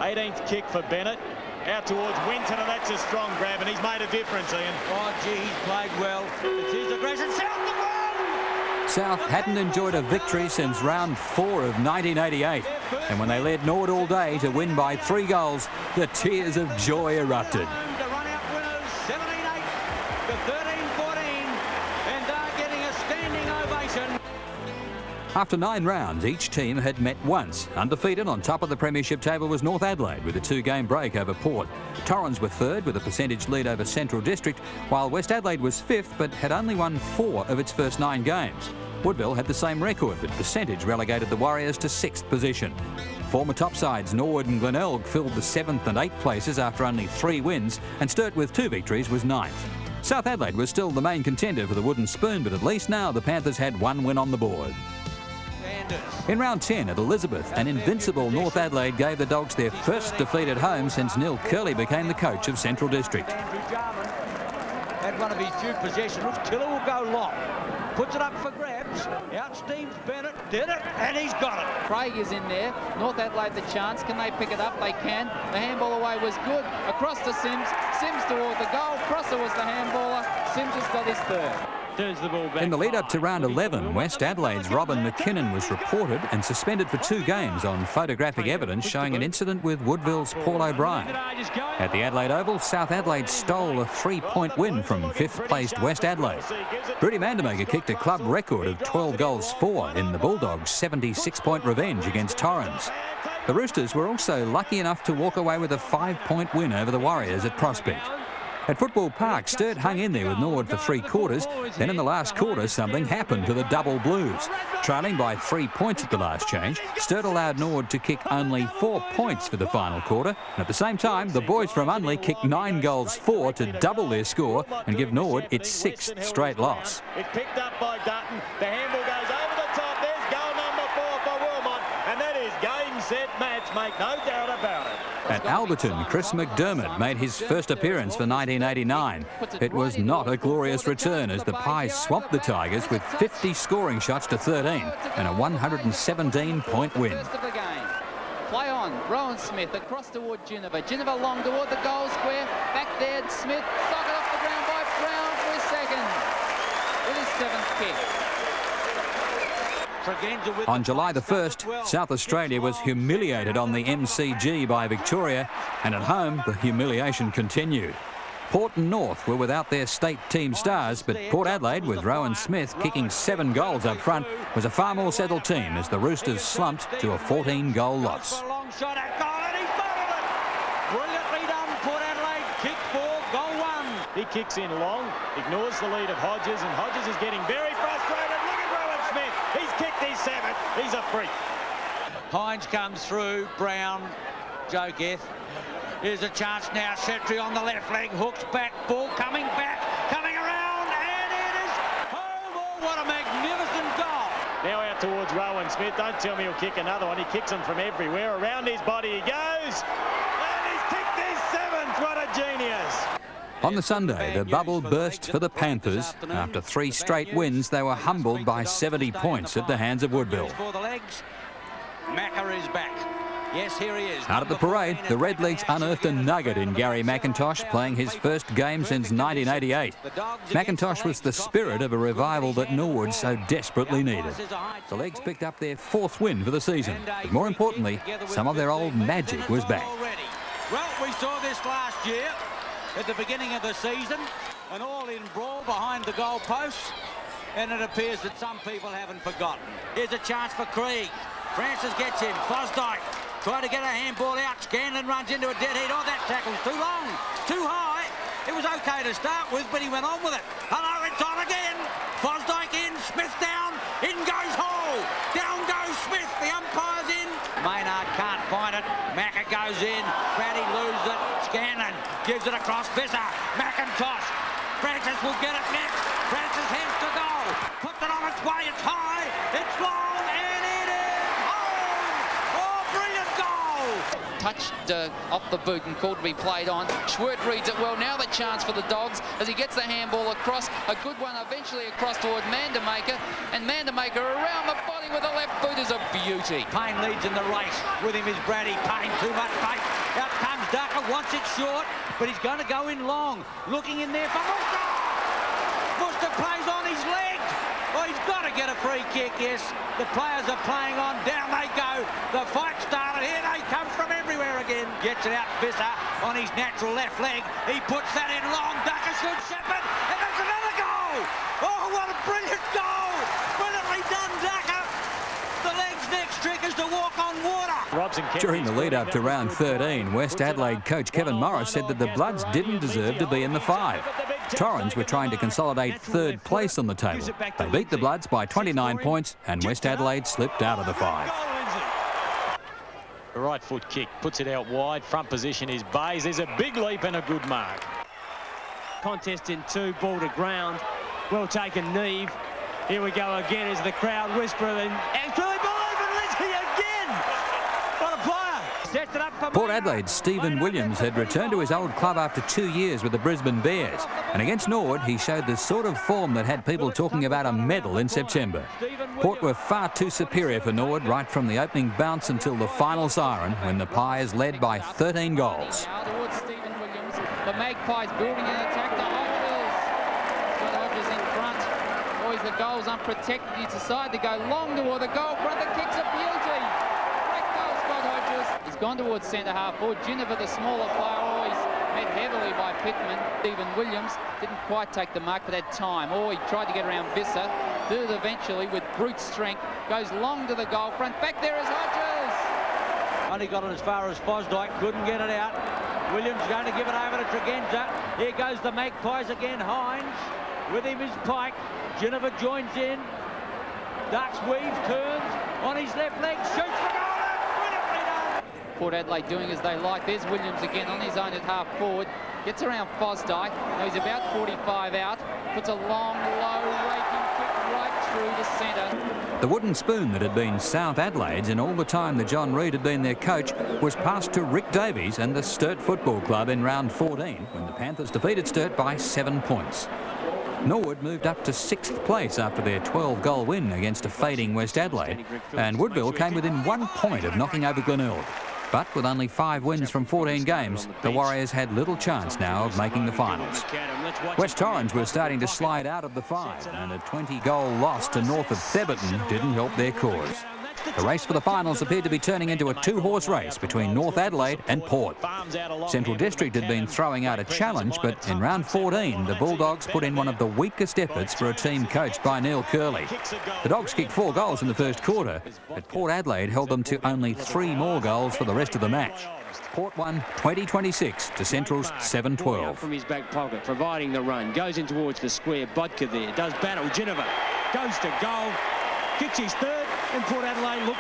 18th kick for Bennett. Out towards Winton, and that's a strong grab, and he's made a difference, Ian. Oh, gee, he's played well. It's his aggression. South the run! South hadn't enjoyed a victory since round 4 of 1988. And when they led Norwood all day to win by 3 goals, the tears of joy erupted. To run out winners, 17-8 to 13-14, and they're getting a standing ovation. After 9 rounds, each team had met once. Undefeated on top of the premiership table was North Adelaide with a 2-game break over Port. Torrens were third with a percentage lead over Central District, while West Adelaide was 5th but had only won 4 of its first 9 games. Woodville had the same record, but percentage relegated the Warriors to 6th position. Former top sides Norwood and Glenelg filled the 7th and 8th places after only 3 wins, and Sturt with 2 victories was 9th. South Adelaide was still the main contender for the wooden spoon, but at least now the Panthers had 1 win on the board. In round 10 at Elizabeth, an invincible North Adelaide gave the Dogs their first defeat at home since Neil Curley became the coach of Central District. Andrew Jarman had one of his few possessions. Tiller will go long. Puts it up for grabs. Out steams Bennett. Did it, and he's got it. Craig is in there. North Adelaide the chance. Can they pick it up? They can. The handball away was good. Across to Sims. Sims toward the goal. Crosser was the handballer. Sims has got his third. Turns the ball back. In the lead-up to round 11, West Adelaide's Robin McKinnon was reported and suspended for 2 games on photographic evidence showing an incident with Woodville's Paul O'Brien. At the Adelaide Oval, South Adelaide stole a 3-point win from 5th-placed West Adelaide. Rudy Mandermaker kicked a club record of 12 goals for in the Bulldogs' 76-point revenge against Torrens. The Roosters were also lucky enough to walk away with a 5-point win over the Warriors at Prospect. At Football Park, Sturt hung in there with Norwood for 3 quarters. Then in the last quarter, something happened to the Double Blues. Trailing by 3 points at the last change, Sturt allowed Norwood to kick only 4 points for the final quarter. And at the same time, the boys from Unley kicked 9 goals for to double their score and give Norwood its 6th straight loss. It's picked up by Dutton. The handball goes over the top. There's goal number 4 for Wilmot. And that is game, set, match. Make no doubt about it. At Alberton, Chris McDermott made his first appearance for 1989. It was not a glorious return as the Pies swamped the Tigers with 50 scoring shots to 13 and a 117-point win. Play on, Rowan Smith across toward Ginniver. Ginniver long toward the goal square. Back there, Smith socket off the ground by Brown for his second. With his 7th kick. On July the 1st, South Australia was humiliated on the MCG by Victoria, and at home the humiliation continued. Port and North were without their state team stars, but Port Adelaide, with Rowan Smith kicking 7 goals up front, was a far more settled team as the Roosters slumped to a 14-goal loss. He kicks in long, ignores the lead of Hodges, and Hodges is getting very frustrated. Look at Rowan Smith. He's kicked his 7th. He's a freak. Hines comes through. Brown, Joe Geth. Here's a chance now. Shetry on the left leg, hooks back, ball coming back, coming around, and it is home. Oh, what a magnificent goal. Now out towards Rowan Smith. Don't tell me he'll kick another one. He kicks them from everywhere. Around his body he goes. And he's kicked his 7th. What a genius. On the Sunday, the bubble burst for the Panthers. After 3 straight wins, they were humbled by 70 points at the hands of Woodville. For the legs, Macca is back. Yes, here he is. Out of the parade, the Redlegs unearthed a nugget in Gary McIntosh, playing his first game since 1988. McIntosh was the spirit of a revival that Norwood so desperately needed. The Legs picked up their 4th win for the season, but more importantly, some of their old magic was back. Well, we saw this last year at the beginning of the season, an all-in brawl behind the goal posts, and it appears that some people haven't forgotten. Here's a chance for Krieg. Francis gets in. Fosdyke trying to get a handball out. Scanlon runs into a dead heat. Oh, that tackle's too long, too high. It was okay to start with, but he went on with it. Hello, it's on again. Fosdyke in, Smith down, in goes Hall. Down goes Smith, the umpire's in. Maynard can't find it. Macca goes in. Brady loses it. Scanlon gives it across Visser. McIntosh. Francis will get it next. Francis heads to goal. Puts it on its way. It's high. It's long. And it is home. Oh, brilliant goal. Touched off the boot and called to be played on. Schwert reads it well. Now the chance for the Dogs as he gets the handball across. A good one eventually across toward Mandamaker. And Mandamaker around the body with the left boot is a beauty. Payne leads in the race. With him is Brady. Payne too much pace. Out comes Ducker. Wants it short, but he's going to go in long. Looking in there for Worcester. Worcester plays on his leg. Oh, he's got to get a free kick, yes. The players are playing on. Down they go. The fight started. Here they come from everywhere again. Gets it out, Visser on his natural left leg. He puts that in long. Ducker should Shepherd. And there's another goal. Oh, what a brilliant goal. Brilliantly done, Ducker. The leg's next trick is to walk on water. During the lead-up to round 13, West Adelaide coach Kevin Morris said that the Bloods didn't deserve to be in the 5. Torrens were trying to consolidate 3rd place on the table. They beat the Bloods by 29 points and West Adelaide slipped out of the 5. The right foot kick puts it out wide. Front position is Bays. There's a big leap and a good mark. Contest in 2, ball to ground. Well taken, Neve. Here we go again as the crowd whisper and actually believe in Lindsay again. What a player. Sets it up for Port Adelaide's Stephen Williams had returned to his old club after 2 years with the Brisbane Bears. And against Norwood, he showed the sort of form that had people talking about a medal in September. Port were far too superior for Norwood right from the opening bounce until the final siren when the Pies led by 13 goals. Now towards Stephen Williams. The Magpies building an attack to Hodges. Got Hodges in front. Always the goal's unprotected. He's decided to go long toward the goal front. The kick's a beauty. Great goal, Scott Hodges. He's gone towards centre half forward. Ginniver, the smaller player, always met heavily by Pittman. Stephen Williams didn't quite take the mark for that time. Oh, he tried to get around Visser. Did it eventually with brute strength. Goes long to the goal front. Back there is Hodges. Only got it as far as Fosdyke. Couldn't get it out. Williams going to give it over to Tregenza. Here goes the Magpies again. Hines. With him is Pike. Ginniver joins in. Ducks, weaves, turns. On his left leg. Shoots for goal. Brilliantly done. Port Adelaide doing as they like. There's Williams again on his own at half forward. Gets around Fosdyke. Now he's about 45 out. Puts a long, low, raking kick right through the centre. The wooden spoon that had been South Adelaide's in all the time that John Reid had been their coach was passed to Rick Davies and the Sturt Football Club in round 14 when the Panthers defeated Sturt by 7 points. Norwood moved up to 6th place after their 12-goal win against a fading West Adelaide, and Woodville came within 1 point of knocking over Glenelg. But with only 5 wins from 14 games, the Warriors had little chance now of making the finals. West Torrens were starting to slide out of the 5, and a 20-goal loss to north of Theberton didn't help their cause. The race for the finals appeared to be turning into a 2-horse race between North Adelaide and Port. Central District had been throwing out a challenge, but in round 14, the Bulldogs put in one of the weakest efforts for a team coached by Neil Curley. The Dogs kicked 4 goals in the first quarter, but Port Adelaide held them to only 3 more goals for the rest of the match. Port won 20-26 to Central's 7-12. From his back pocket, providing the run, goes in towards the square. Bodka there, does battle. Ginniver goes to goal, kicks his 3rd, and Port Adelaide look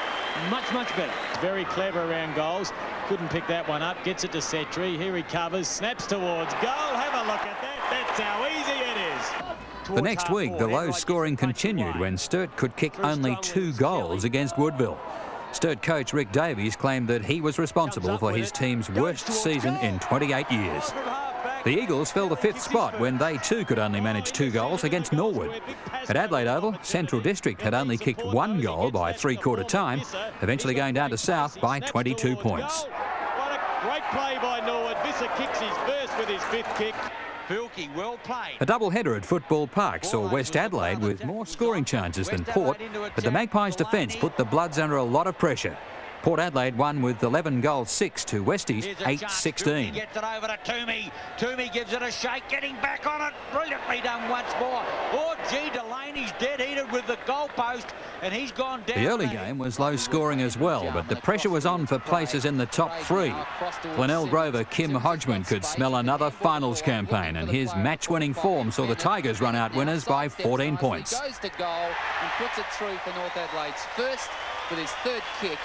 much, much better. Very clever around goals. Couldn't pick that one up. Gets it to Setri. Here he covers. Snaps towards goal. Have a look at that. That's how easy it is. The next week, the low scoring continued when Sturt could kick only 2 goals against Woodville. Sturt coach Rick Davies claimed that he was responsible for his team's worst season in 28 years. The Eagles fell to 5th spot when they too could only manage 2 goals against Norwood. At Adelaide Oval, Central District had only kicked 1 goal by three-quarter time, eventually going down to South by 22 points. What a great play by Norwood. Visser kicks his first with his 5th kick. Filkey, well played. A double-header at Football Park saw West Adelaide with more scoring chances than Port, but the Magpies' defence put the Bloods under a lot of pressure. Port Adelaide won with 11 goals 6 to Westies 8-16. Gets it over to Toomey. Toomey gives it a shake, getting back on it. Brilliantly done once more. Oh, gee, Delaney's dead heated with the goalpost, and he's gone down. The early game was low scoring as well, but the pressure was on for places in the top 3. Glenelg Rover Kim Hodgman could smell another finals campaign, and his match-winning form saw the Tigers run out winners by 14 points. Goes to goal and puts it through for North Adelaide's first with his 3rd kick.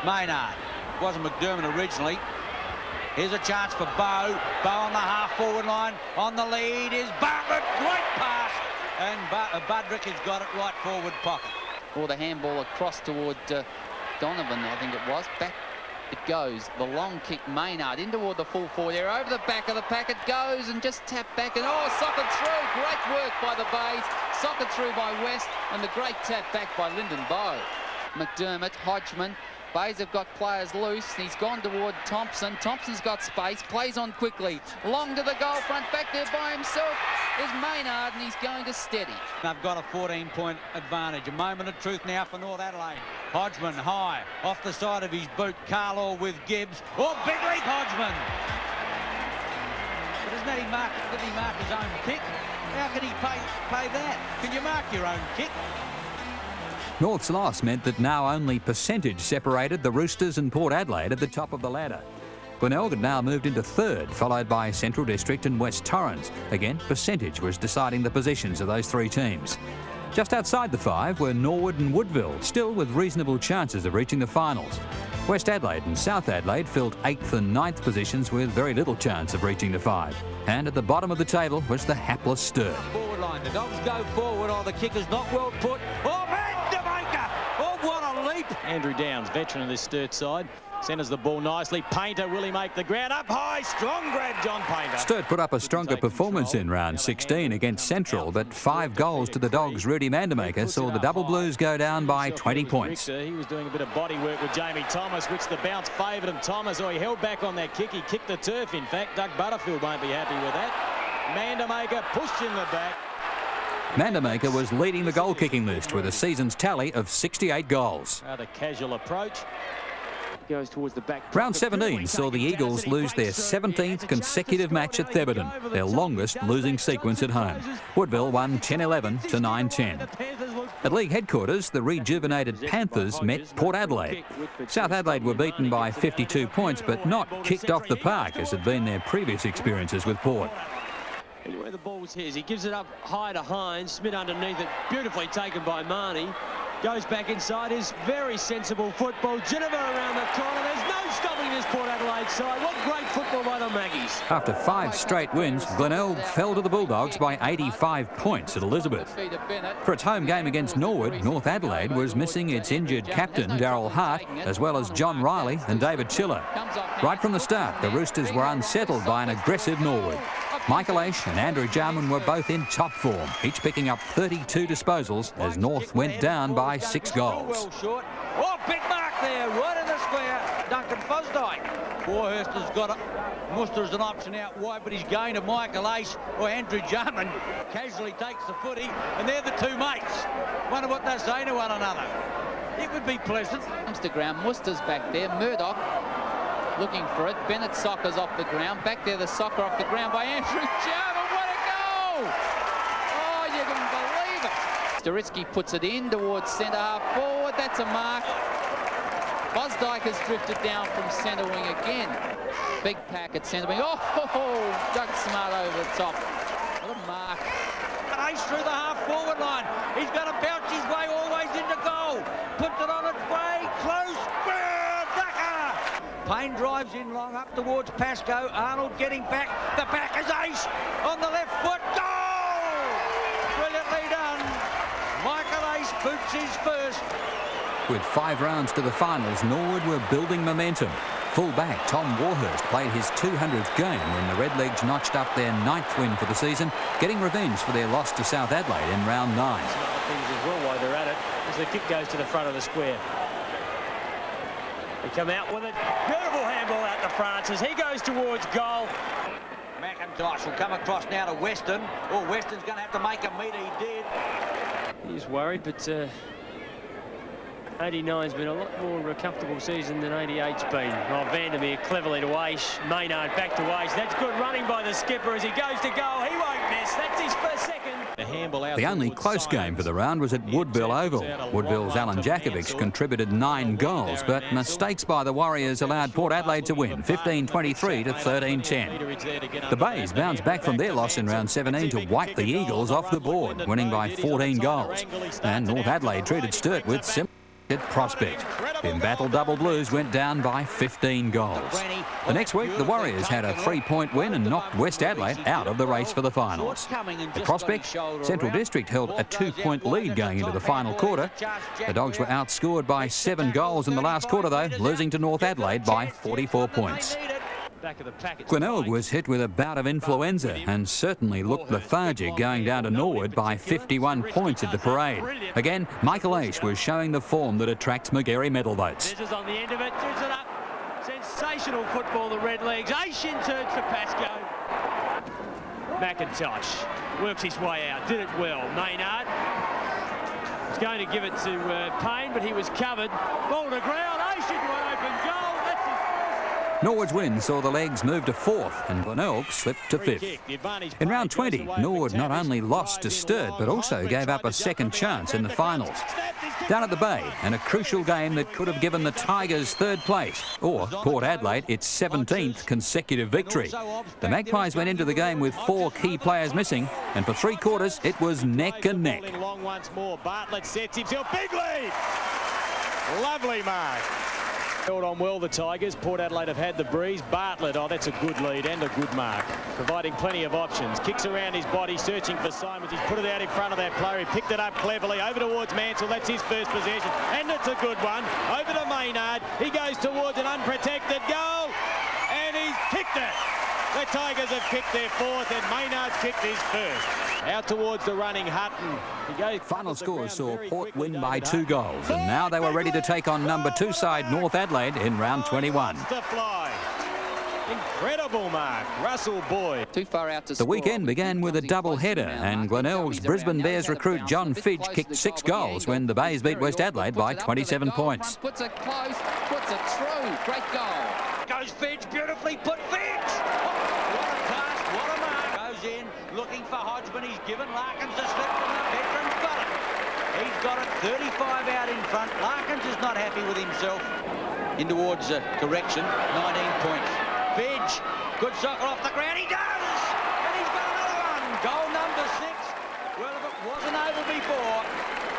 Maynard. Wasn't McDermott originally. Here's a chance for Bow. Bow on the half-forward line. On the lead is Bartlett. Great pass. And Budrick has got it right forward pocket. Or the handball across toward Donovan, I think it was. Back it goes. The long kick, Maynard in toward the full forward there. Over the back of the pack it goes and just tap back. And oh, socket through. Great work by the Bays. Socket through by West. And the great tap back by Lyndon Bow. McDermott, Hodgman. Bays have got players loose. He's gone toward Thompson. Thompson's got space. Plays on quickly. Long to the goal front. Back there by himself is Maynard, and he's going to steady. They've got a 14-point advantage. A moment of truth now for North Adelaide. Hodgman high off the side of his boot. Carlaw with Gibbs. Oh, big leap, Hodgman. But did he mark his own kick? How can he pay that? Can you mark your own kick? North's loss meant that now only percentage separated the Roosters and Port Adelaide at the top of the ladder. Glenelg had now moved into 3rd, followed by Central District and West Torrens. Again, percentage was deciding the positions of those 3 teams. Just outside the 5 were Norwood and Woodville, still with reasonable chances of reaching the finals. West Adelaide and South Adelaide filled 8th and 9th positions with very little chance of reaching the 5. And at the bottom of the table was the hapless Sturt. Forward line, the Dogs go forward. Oh, the kicker's not well put. Oh, man, Jamaica! Oh, what a leap! Andrew Downs, veteran of this Sturt side, centres the ball nicely. Painter, will he make the ground? Up high, strong grab, John Painter. Sturt put up a stronger performance in round 16 against Central, but 5 goals to the Dogs' Rudy Mandamaker saw the Double Blues go down by 20 points. He was doing a bit of body work with Jamie Thomas, which the bounce favoured him. Thomas, he held back on that kick. He kicked the turf, in fact. Doug Butterfield won't be happy with that. Mandamaker pushed in the back. Mandamaker was leading the goal-kicking list with a season's tally of 68 goals. Rather casual approach. Goes towards the back. Round 17 saw the Eagles lose their 17th consecutive match at Thebarton, their longest losing sequence at home. Woodville won 10-11 to 9-10. At league headquarters, the rejuvenated Panthers met Port Adelaide. South Adelaide were beaten by 52 points, but not kicked off the park, as had been their previous experiences with Port. Where the ball's his, he gives it up high to Hines. Smith underneath it, beautifully taken by Marnie. Goes back inside, is very sensible football. Geneva around the corner. There's no stopping this Port Adelaide side. What great football by the Maggies. After 5 straight wins, Glenelg fell to the Bulldogs by 85 points at Elizabeth. For its home game against Norwood, North Adelaide was missing its injured captain, Darryl Hart, as well as John Riley and David Chiller. Right from the start, the Roosters were unsettled by an aggressive Norwood. Michael Aish and Andrew Jarman were both in top form, each picking up 32 disposals as North went down by 6 goals. Well short. Oh, big mark there, right in the square. Duncan Fosdyke. Warhurst has got it. Muster as an option out wide, but he's going to Michael Aish or Andrew Jarman. Casually takes the footy, and they're the 2 mates. Wonder what they're saying to one another. It would be pleasant. Comes to ground. Muster's back there. Murdoch looking for it. Bennett Soccer's off the ground. Back there, the Soccer off the ground by Andrew Jarman. What a goal! Oh, you can believe it. Staritsky puts it in towards centre half forward. That's a mark. Fosdyke has drifted down from centre wing again. Big pack at centre wing. Oh, Doug Smart over the top. What a mark. Ace through the half forward line. He's going to bounce his way always into goal. Puts it on its way, close. Ducker! Payne drives in long up towards Pascoe. Arnold getting back. The back is ace on the left foot. Goal! Brilliantly done. Michael Ace boots his first. With 5 rounds to the finals, Norwood were building momentum. Full-back Tom Warhurst played his 200th game when the Redlegs notched up their 9th win for the season, getting revenge for their loss to South Adelaide in round 9. Some other things as well while they're at it, as the kick goes to the front of the square. They come out with a beautiful handball out to Francis. He goes towards goal. McIntosh will come across now to Weston. Oh, Weston's going to have to make a meter. He did. He's worried, but 89's been a lot more comfortable season than 88's been. Oh, Vandermeer cleverly to Aish. Maynard back to Aish. That's good running by the skipper as he goes to goal. He won't miss. That's his first second. The only close game for the round was at Woodville Oval. Woodville's Alan Jakovic contributed 9 goals, but mistakes by the Warriors allowed Port Adelaide to win, 15-23 to 13-10. The Bays bounced back from their loss in round 17 to wipe the Eagles off the board, winning by 14 goals. And North Adelaide treated Sturt with similar prospect. In battle, Double Blues went down by 15 goals. The next week, the Warriors had a 3-point win and knocked West Adelaide out of the race for the finals. The Prospect, Central District held a 2-point lead going into the final quarter. The Dogs were outscored by 7 goals in the last quarter, though, losing to North Adelaide by 44 points. Glenelg was hit with a bout of influenza and certainly looked lethargic, going down to Norwood by 51 points at the parade. Again, Michael Aish was showing the form that attracts Magarey medal votes. This is on the end of it, gives it up. Sensational football, the Redlegs. Aish in turns to Pascoe. McIntosh works his way out, did it well. Maynard was going to give it to Payne, but he was covered. Ball to ground, Aish into an open goal. Norwood's win saw the Legs move to 4th and Glenelg slipped to 5th. In round 20, Norwood not only lost to Sturt but also gave up a second chance in the finals. Down at the Bay, and a crucial game that could have given the Tigers 3rd place, or Port Adelaide its 17th consecutive victory. The Magpies went into the game with 4 key players missing, and for 3 quarters it was neck and neck. Long once more. Bartlett sets himself. Big lead! Lovely mark. Held on well, the Tigers. Port Adelaide have had the breeze. Bartlett, oh, that's a good lead and a good mark. Providing plenty of options. Kicks around his body, searching for Simons. He's put it out in front of that player. He picked it up cleverly. Over towards Mansell. That's his first possession. And it's a good one. Over to Maynard. He goes towards an unprotected goal. And he's kicked it. The Tigers have kicked their 4th and Maynard's kicked his first. Out towards the running Hutton. Final score saw Port win by 2 goals, and now they were ready to take on number 2 side North Adelaide in round 21. Incredible mark, Russell Boyd. Too far out to the weekend began with a double header, and Glenelg's Brisbane Bears recruit John Fidge kicked 6 goals when the Bays beat West Adelaide by 27 points. Puts it close, puts it through. Great goal. Goes Fidge, beautifully put Fidge. What a pass, what a mark. Goes in, looking for Hodgman. He's given Larkins a slip from the veteran. Got it. He's got it 35 out in front. Larkins is not happy with himself. In towards correction, 19 points. Fidge, good soccer off the ground. He does! And he's got another one. Goal number 6. Well, if it wasn't over before,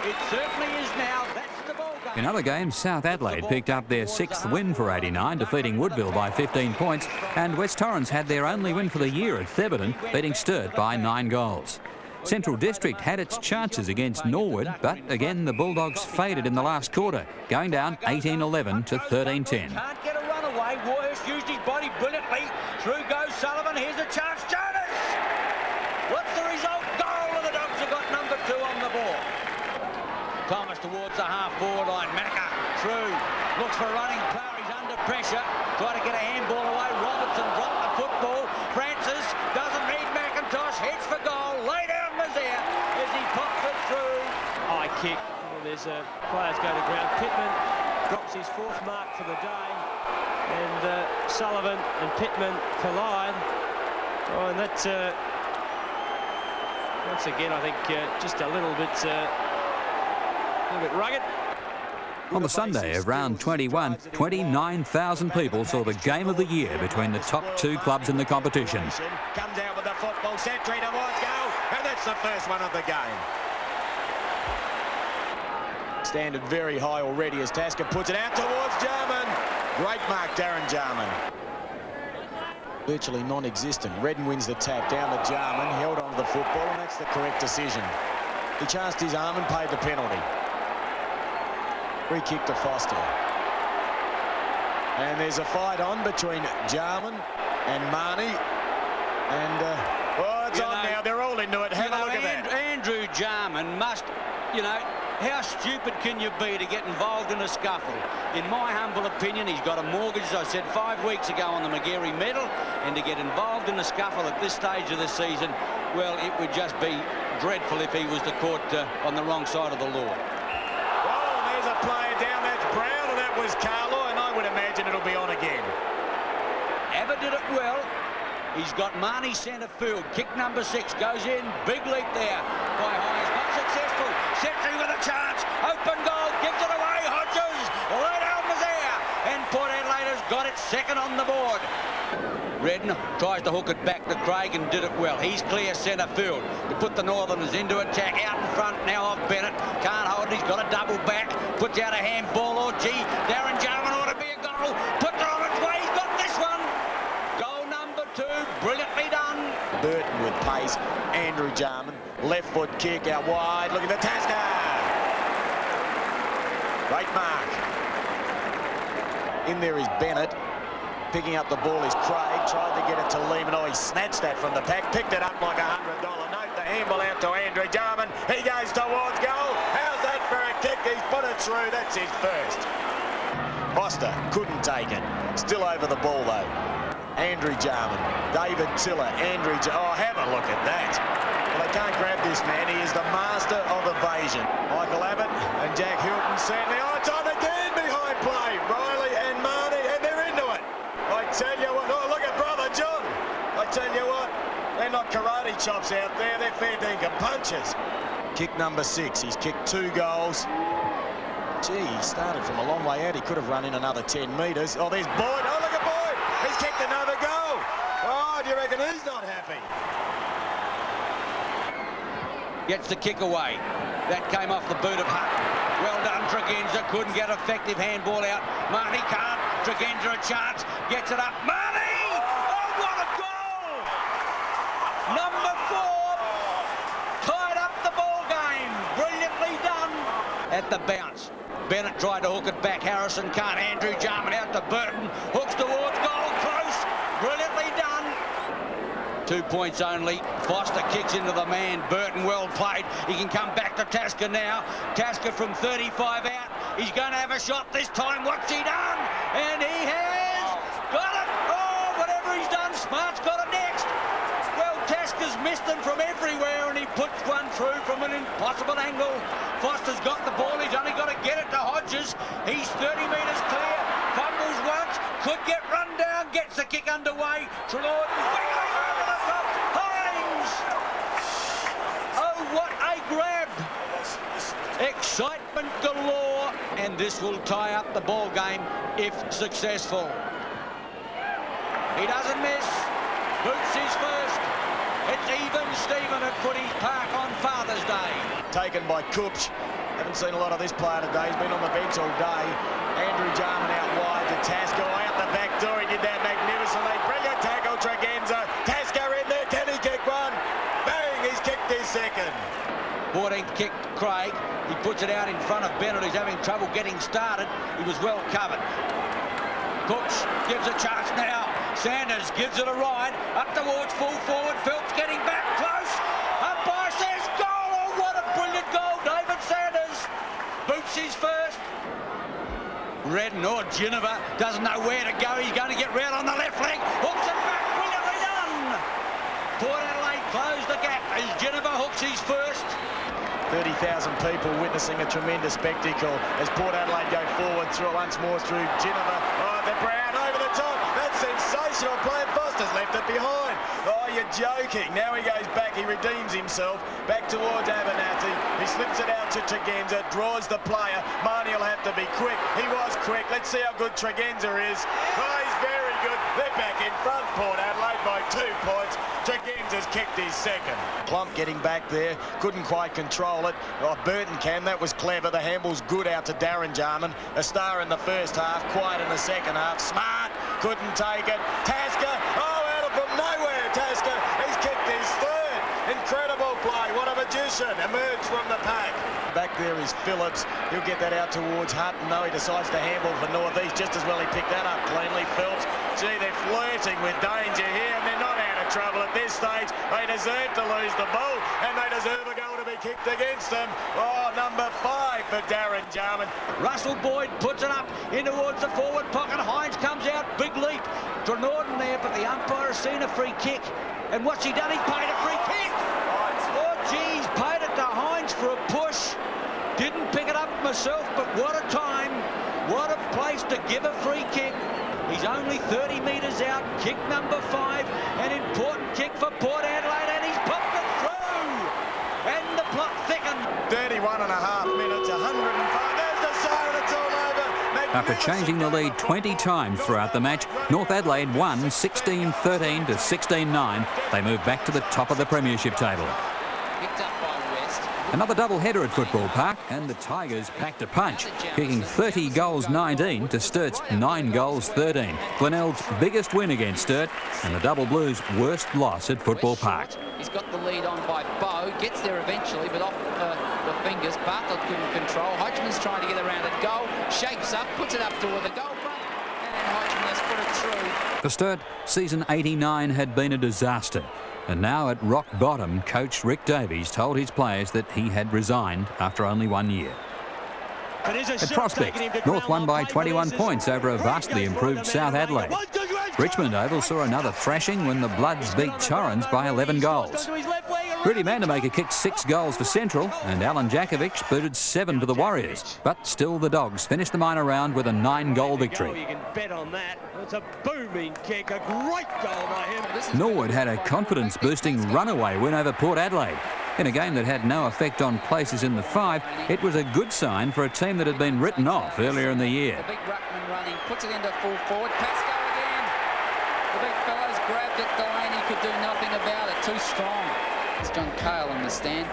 it certainly is now. That's the ball game. In other games, South Adelaide picked up their 6th win for 89, defeating Woodville by 15 points, and West Torrens had their only win for the year at Thebarton, beating Sturt by 9 goals. Central District had its chances against Norwood, but again the Bulldogs faded in the last quarter, going down 18-11 to 13-10. Can't get a run away. Warhurst used his body brilliantly. Through goes Sullivan. Here's a chance. Jonas! What's the result? Goal, and the Dogs have got number 2 on the ball. Thomas towards the half-forward line. Macca through. Looks for running power. He's under pressure. Try to get a handball away. Robertson dropped the football. Francis doesn't need McIntosh. Heads for goal. Lay down Mazier as he pops it through. High kick. Well, there's players go to ground. Pittman drops his 4th mark for the day. And Sullivan and Pittman collide. Oh, and that's, once again, I think just a little bit rugged. On the Sunday of round 21, 29,000 people saw the game of the year between the top 2 clubs in the competition. Comes out with the football, set 3 towards goal, and that's the first one of the game. Standard very high already as Tasker puts it out towards Jarman. Great mark, Darren Jarman. Virtually non-existent. Redden wins the tap down to Jarman, held on to the football, and that's the correct decision. He chanced his arm and paid the penalty. Free kick to Foster. And there's a fight on between Jarman and Marnie. And, well, it's on now. They're all into it. Have a look at that. Andrew Jarman must, how stupid can you be to get involved in a scuffle? In my humble opinion, he's got a mortgage, as I said 5 weeks ago, on the McGarry medal, and to get involved in a scuffle at this stage of the season, well, it would just be dreadful if he was caught on the wrong side of the law. Oh, there's a player down. That's Brown, and that was Carlo, and I would imagine it'll be on again. Abbott did it well. He's got Marnie centre field. Kick number 6 goes in. Big leap there by Hines. Not successful. Setry with a chance. Open goal. Gives it away. Hodges. Right out was there. And Port Adelaide has got it second on the board. Redden tries to hook it back to Craig and did it well. He's clear centre field to put the Northerners into attack. Out in front now of Bennett. Can't hold it. He's got a double back. Puts out a handball. Or gee, Darren Jarman ought to be a goal. Puts it on its way. He's got this one. Goal number 2. Brilliantly done. Burton with pace. Andrew Jarman. Left foot kick out wide. Look at the Tasker. Great mark. In there is Bennett. Picking up the ball is Craig. Tried to get it to Lehman. Oh, he snatched that from the pack. Picked it up like a $100 note. The handball out to Andrew Jarman. He goes towards goal. How's that for a kick? He's put it through. That's his first. Foster couldn't take it. Still over the ball, though. Andrew Jarman. David Tiller. Oh, have a look at that. Well, they can't grab this man. He is the master of evasion. Michael Abbott and Jack Hilton certainly. Oh, it's on again behind play. Riley and Marnie, and they're into it. I tell you what, oh, look at Brother John. I tell you what, they're not karate chops out there, they're fair dinkum punches. Kick number 6, he's kicked 2 goals. Gee, he started from a long way out. He could have run in another 10 metres. Oh, there's Boyd. Oh, look at Boyd. He's kicked another goal. Oh, do you reckon he's not happy? Gets the kick away. That came off the boot of Hutt. Well done, Tregenza. Couldn't get effective handball out. Marnie can't. Tregenza a chance. Gets it up. Marnie! Oh, what a goal! Number 4 tied up the ball game. Brilliantly done. At the bounce. Bennett tried to hook it back. Harrison can't. Andrew Jarman out to Burton. Hooks towards goal. Close. Brilliantly done. 2 points only. Foster kicks into the man. Burton well played. He can come back to Tasker now. Tasker from 35 out. He's going to have a shot this time. What's he done? And he has got it. Oh, whatever he's done, Smart's got it next. Well, Tasker's missed them from everywhere, and he puts one through from an impossible angle. Foster's got the ball. He's only got to get it to Hodges. He's 30 metres clear. Fumbles once. Could get run down. Gets the kick underway. Trelaw. What a grab! Excitement galore, and this will tie up the ball game if successful. He doesn't miss. Boots his first. It's even Steven at Footy Park on Father's Day. Taken by Coops. Haven't seen a lot of this player today. He's been on the bench all day. Andrew Jarman out wide to Tasker. Out the back door. He did that magnificently. Brilliant tackle, Tregenza. Tasker in there. Can he kick one? He's kicked his second. 14th kick, Craig. He puts it out in front of Bennett, who's having trouble getting started. He was well covered. Cooks gives a chance now. Sanders gives it a ride. Up towards full forward. Phelps getting back close. Umpire says goal. Oh, what a brilliant goal. David Sanders boots his first. Redden or Geneva doesn't know where to go. He's going to get round on the left leg. Hooks it back. Brilliantly done. Port Adelaide close the gap as Geneva hooks his first. 30,000 people witnessing a tremendous spectacle as Port Adelaide go forward through once more through Geneva. Oh, the Brown over the top. That's sensational play. Foster has left it behind. Oh, you're joking. Now he goes back. He redeems himself. Back towards Abernathy. He slips it out to Tregenza. Draws the player. Marnie will have to be quick. He was quick. Let's see how good Tregenza is. Oh, he's very good. They're back in front, Port Adelaide, by 2 points. Tregenza's kicked his second. Plump getting back there. Couldn't quite control it. Oh, Burton can. That was clever. The handball's good out to Darren Jarman. A star in the first half. Quiet in the second half. Smart. Couldn't take it. Tasker. Oh, out of from nowhere, Tasker. He's kicked his third. Incredible play. What a magician. Emerged from the pack. Back there is Phillips. He'll get that out towards Hutton. No, he decides to handball for North East. Just as well he picked that up cleanly. Phelps. Gee, they're flirting with danger here, and they're not out of trouble at this stage. They deserve to lose the ball, and they deserve a goal to be kicked against them. Oh, number 5 for Darren Jarman. Russell Boyd puts it up in towards the forward pocket. Hines comes out, big leap. Trenorden there, but the umpire has seen a free kick. And what's he done? He's paid a free kick. Oh, geez, paid it to Hines for a push. Didn't pick it up myself, but what a time. What a place to give a free kick. He's only 30 metres out. Kick number 5. An important kick for Port Adelaide, and he's popped it through. And the plot thickened. 31 and a half minutes, 105. There's the siren, it's all over. After changing the lead 20 times throughout the match, North Adelaide won 16-13 to 16-9. They move back to the top of the premiership table. Picked up by West. Another double-header at Football Park, and the Tigers packed a punch, kicking 30 goals 19 to Sturt's 9 goals 13. Glenelg's biggest win against Sturt, and the Double Blues' worst loss at Football Park. He's got the lead on by Bow. Gets there eventually, but off the fingers. Bartlett couldn't control. Hodgman's trying to get around it. Goal. Shapes up. Puts it up toward the goal front. And Hodgman has put it through. For Sturt, season 89 had been a disaster. And now at rock bottom, coach Rick Davies told his players that he had resigned after only 1 year. At Prospect, North won by 21 points over a vastly improved South Adelaide. Richmond Oval saw another thrashing when the Bloods beat Torrens by 11 goals. Rudy Mandamaker kicked 6 goals for Central, and Alan Jakovic booted 7 to the Warriors. But still the Dogs finished the minor round with a 9-goal victory. You can bet on that. It's a booming kick, a great goal by him. Norwood had a confidence-boosting runaway win over Port Adelaide. In a game that had no effect on places in the 5, it was a good sign for a team that had been written off earlier in the year. The big ruckman running, puts it into full forward. Pascoe again. The big fellows grabbed it. Delaney could do nothing about it. Too strong. It's John Cale in the stand,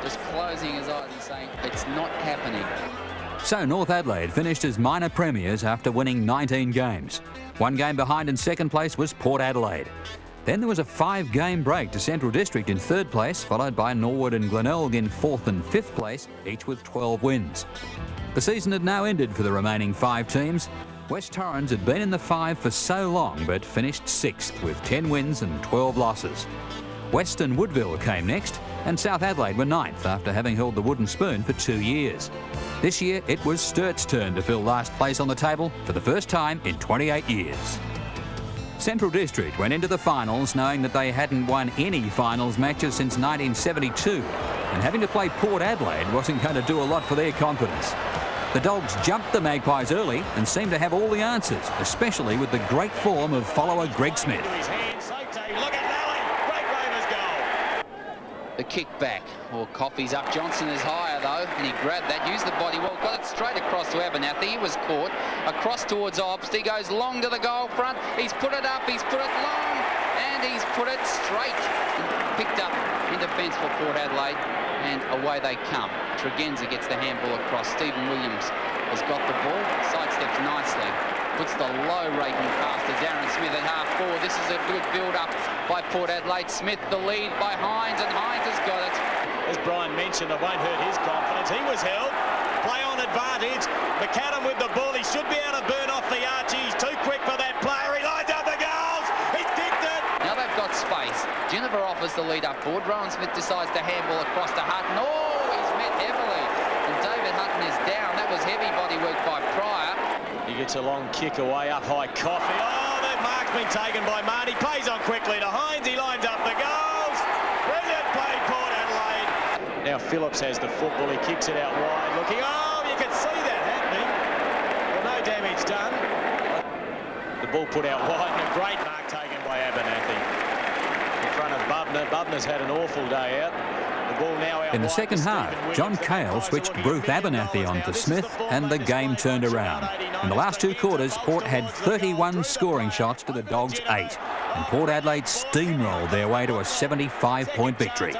just closing his eyes and saying, it's not happening. So North Adelaide finished as minor premiers after winning 19 games. 1 game behind in second place was Port Adelaide. Then there was a 5-game break to Central District in 3rd place, followed by Norwood and Glenelg in 4th and 5th place, each with 12 wins. The season had now ended for the remaining 5 teams. West Torrens had been in the 5 for so long, but finished 6th with 10 wins and 12 losses. Western Woodville came next, and South Adelaide were 9th after having held the wooden spoon for 2 years. This year, it was Sturt's turn to fill last place on the table for the first time in 28 years. Central District went into the finals knowing that they hadn't won any finals matches since 1972, and having to play Port Adelaide wasn't going to do a lot for their confidence. The Dogs jumped the Magpies early and seemed to have all the answers, especially with the great form of follower Greg Smith. The kick back, or Coffey's up. Johnson is higher though, and he grabbed that, used the body well, got it straight across to Abernathy. He was caught, across towards Obst. He goes long to the goal front. He's put it up, he's put it long, and he's put it straight. Picked up in defence for Port Adelaide, and away they come. Tregenza gets the handball across. Stephen Williams has got the ball, sidesteps nicely. Puts the low-raking pass to Darren Smith at half-forward. This is a good build-up by Port Adelaide. Smith the lead by Hines, and Hines has got it. As Brian mentioned, it won't hurt his confidence. He was held. Play on advantage. McAdam with the ball. He should be able to burn off the Archie. He's too quick for that player. He lines up the goals. He's kicked it. Now they've got space. Jennifer offers the lead up forward. Rowan Smith decides to handball across to Hutton. Oh, he's met heavily. And David Hutton is down. That was heavy body work by Pryor. He gets a long kick away up high. Coffey. Oh, that mark's been taken by Marnie. Plays on quickly to Hines. He lines up the goals. Brilliant play, Port Adelaide. Now Phillips has the football. He kicks it out wide. Looking. Oh, you can see that happening. Well, no damage done. The ball put out wide and a great mark taken by by Abernathy. In front of Bubner. Bubner's had an awful day out. The ball now out In the wide second to half, Stephen John Williams. Cale The switched Pies are Bruce looking $1 million Abernathy now. onto This is Smith, the form and they the display game turned on around. 89. In the last two quarters, Port had 31 scoring shots to the Dogs' 8, and Port Adelaide steamrolled their way to a 75-point victory.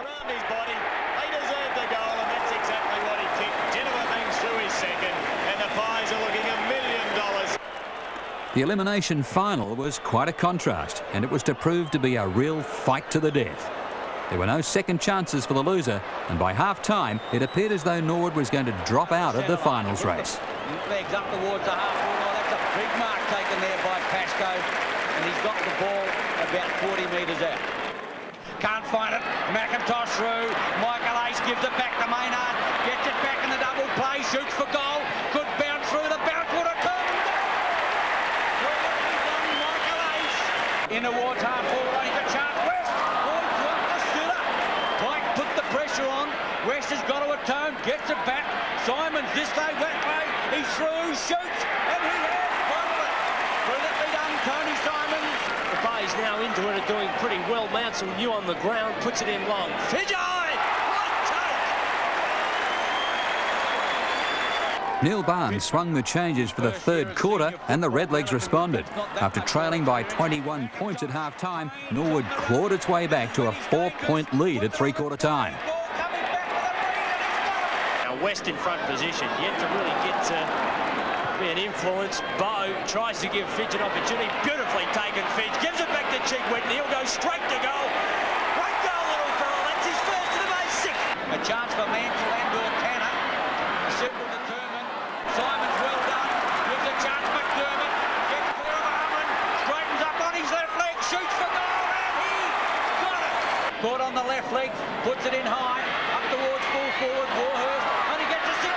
The elimination final was quite a contrast, and it was to prove to be a real fight to the death. There were no second chances for the loser, and by half-time, it appeared as though Norwood was going to drop out of the finals race. Legs up towards the half-forward line. That's a big mark taken there by Pascoe, and he's got the ball about 40 metres out. Can't find it. McIntosh through. Michael Ace gives it back to Maynard. Gets it back in the double play. Shoots for goal. Could bounce through. The bounce would have come. Michael Ace in towards half-forward line. He's a chance. West. Oh, dropped the sitter. Pike put the pressure on. West has got to atone. Gets it back. Simon's this way, that way. He's through. Shoots. And he has won it. Brilliantly done, Tony Simons. The Bays now into it are doing pretty well. Mounsell new on the ground, puts it in long. Fidjai! Neil Barnes swung the changes for the third quarter, and the Redlegs responded. After trailing by 21 points at half-time, Norwood clawed its way back to a 4-point lead at three-quarter time. Now West in front position, yet to really get be an influence. Bow tries to give Fidge an opportunity. Beautifully taken, Fidge. Gives it back to Chigwit, and he'll go straight to goal. Great goal, little fella. That's his first of the basic. A chance for Mansell and/or Tanner. Simple determined. Simon's well done. Gives a chance McDermott. Gets clear of Harmon. Straightens up on his left leg. Shoots for goal. And he's got it. Caught on the left leg. Puts it in high. Up towards full forward. Warhurst. And he gets a six.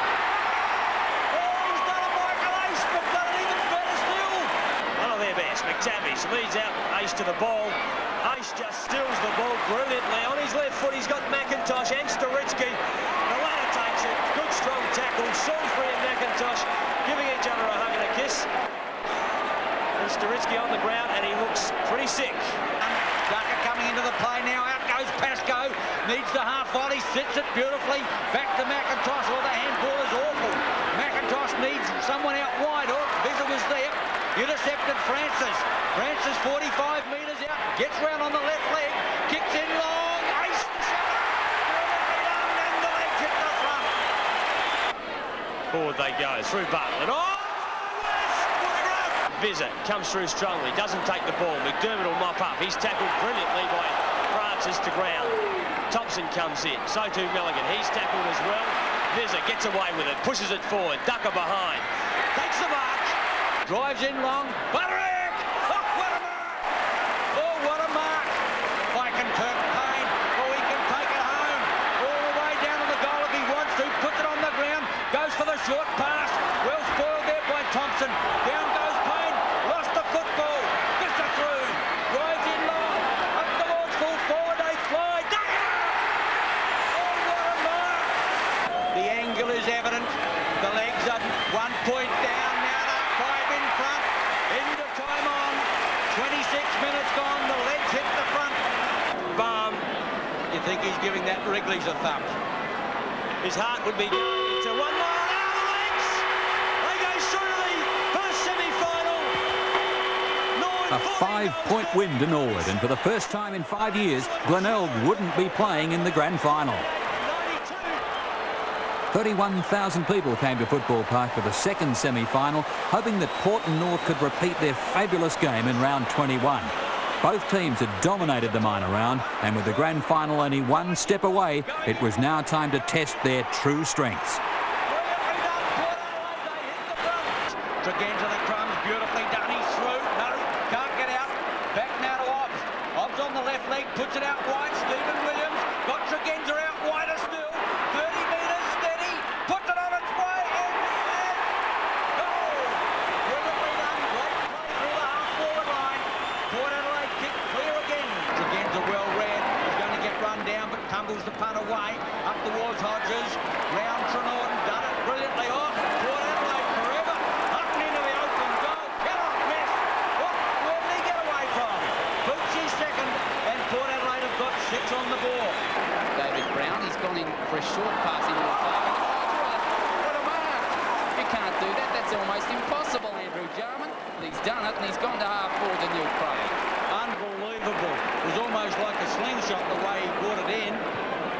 McTavish leads out Ace to the ball. Ace just steals the ball brilliantly. On his left foot, he's got McIntosh and Staritsky. The latter takes it. Good strong tackle. Salisbury and McIntosh giving each other a hug and a kiss. And Staritsky on the ground, and he looks pretty sick. Ducker coming into the play now. Out goes Pascoe. Needs the half volley. Sits it beautifully. Back to McIntosh. Oh, the handball is awful. McIntosh needs someone out wide. Oh, Vizza was there. Intercepted Francis. Francis 45 metres out. Gets round on the left leg. Kicks in long. Ace the shot. And the legs hit the front. Forward they go. Through Bartlett. Oh! Vizza comes through strongly. Doesn't take the ball. McDermott will mop up. He's tackled brilliantly by Francis to ground. Thompson comes in. So too Milligan. He's tackled as well. Vizza gets away with it. Pushes it forward. Ducker behind. Takes the mark. Drives in long. Butterick! Oh, what a mark! Oh, what a mark! I can turn Payne. Oh, he can take it home. All the way down to the goal if he wants to. Puts it on the ground. Goes for the short pass. Well spoiled there by Thompson. Down goes Payne. Lost the football. Visser through. Drives in long. Up towards full forward. They fly. Oh, what a mark! The angle is evident. The legs are 1 point down. 26 minutes gone, the legs hit the front. Bum. You think he's giving that Wrigley's a thump? His heart would be going to 1 mile out of the legs. They go through to the first semi-final. A 5-point win to Norwood, and for the first time in 5 years, Glenelg wouldn't be playing in the grand final. 31,000 people came to Football Park for the second semi-final, hoping that Port and North could repeat their fabulous game in round 21. Both teams had dominated the minor round, and with the grand final only one step away, it was now time to test their true strengths. Again to the crumbs, beautifully done. He's through. No, can't get out. Back now to Obbs. Obbs on the left leg, puts it out wide. Stephen Williams got Tregenza out wider still. 30 metres steady. Puts it on its way. And goal. Beautifully done. Great play through the half-forward line. Port Adelaide kick clear again. Tregenza well read. He's going to get run down, but tumbles the punt away. Up towards Hodges. Round Trenorden. Done it brilliantly. Oh, Port Adelaide forever. Up into the open goal. Cannot miss. What will he get away from? Boots ball. David Brown, he's gone in for a short pass into the far. What a mark! You can't do that. That's almost impossible, Andrew Jarman. But he's done it, and he's gone to half forward to Neil Craig. Unbelievable. It was almost like a slingshot the way he brought it in.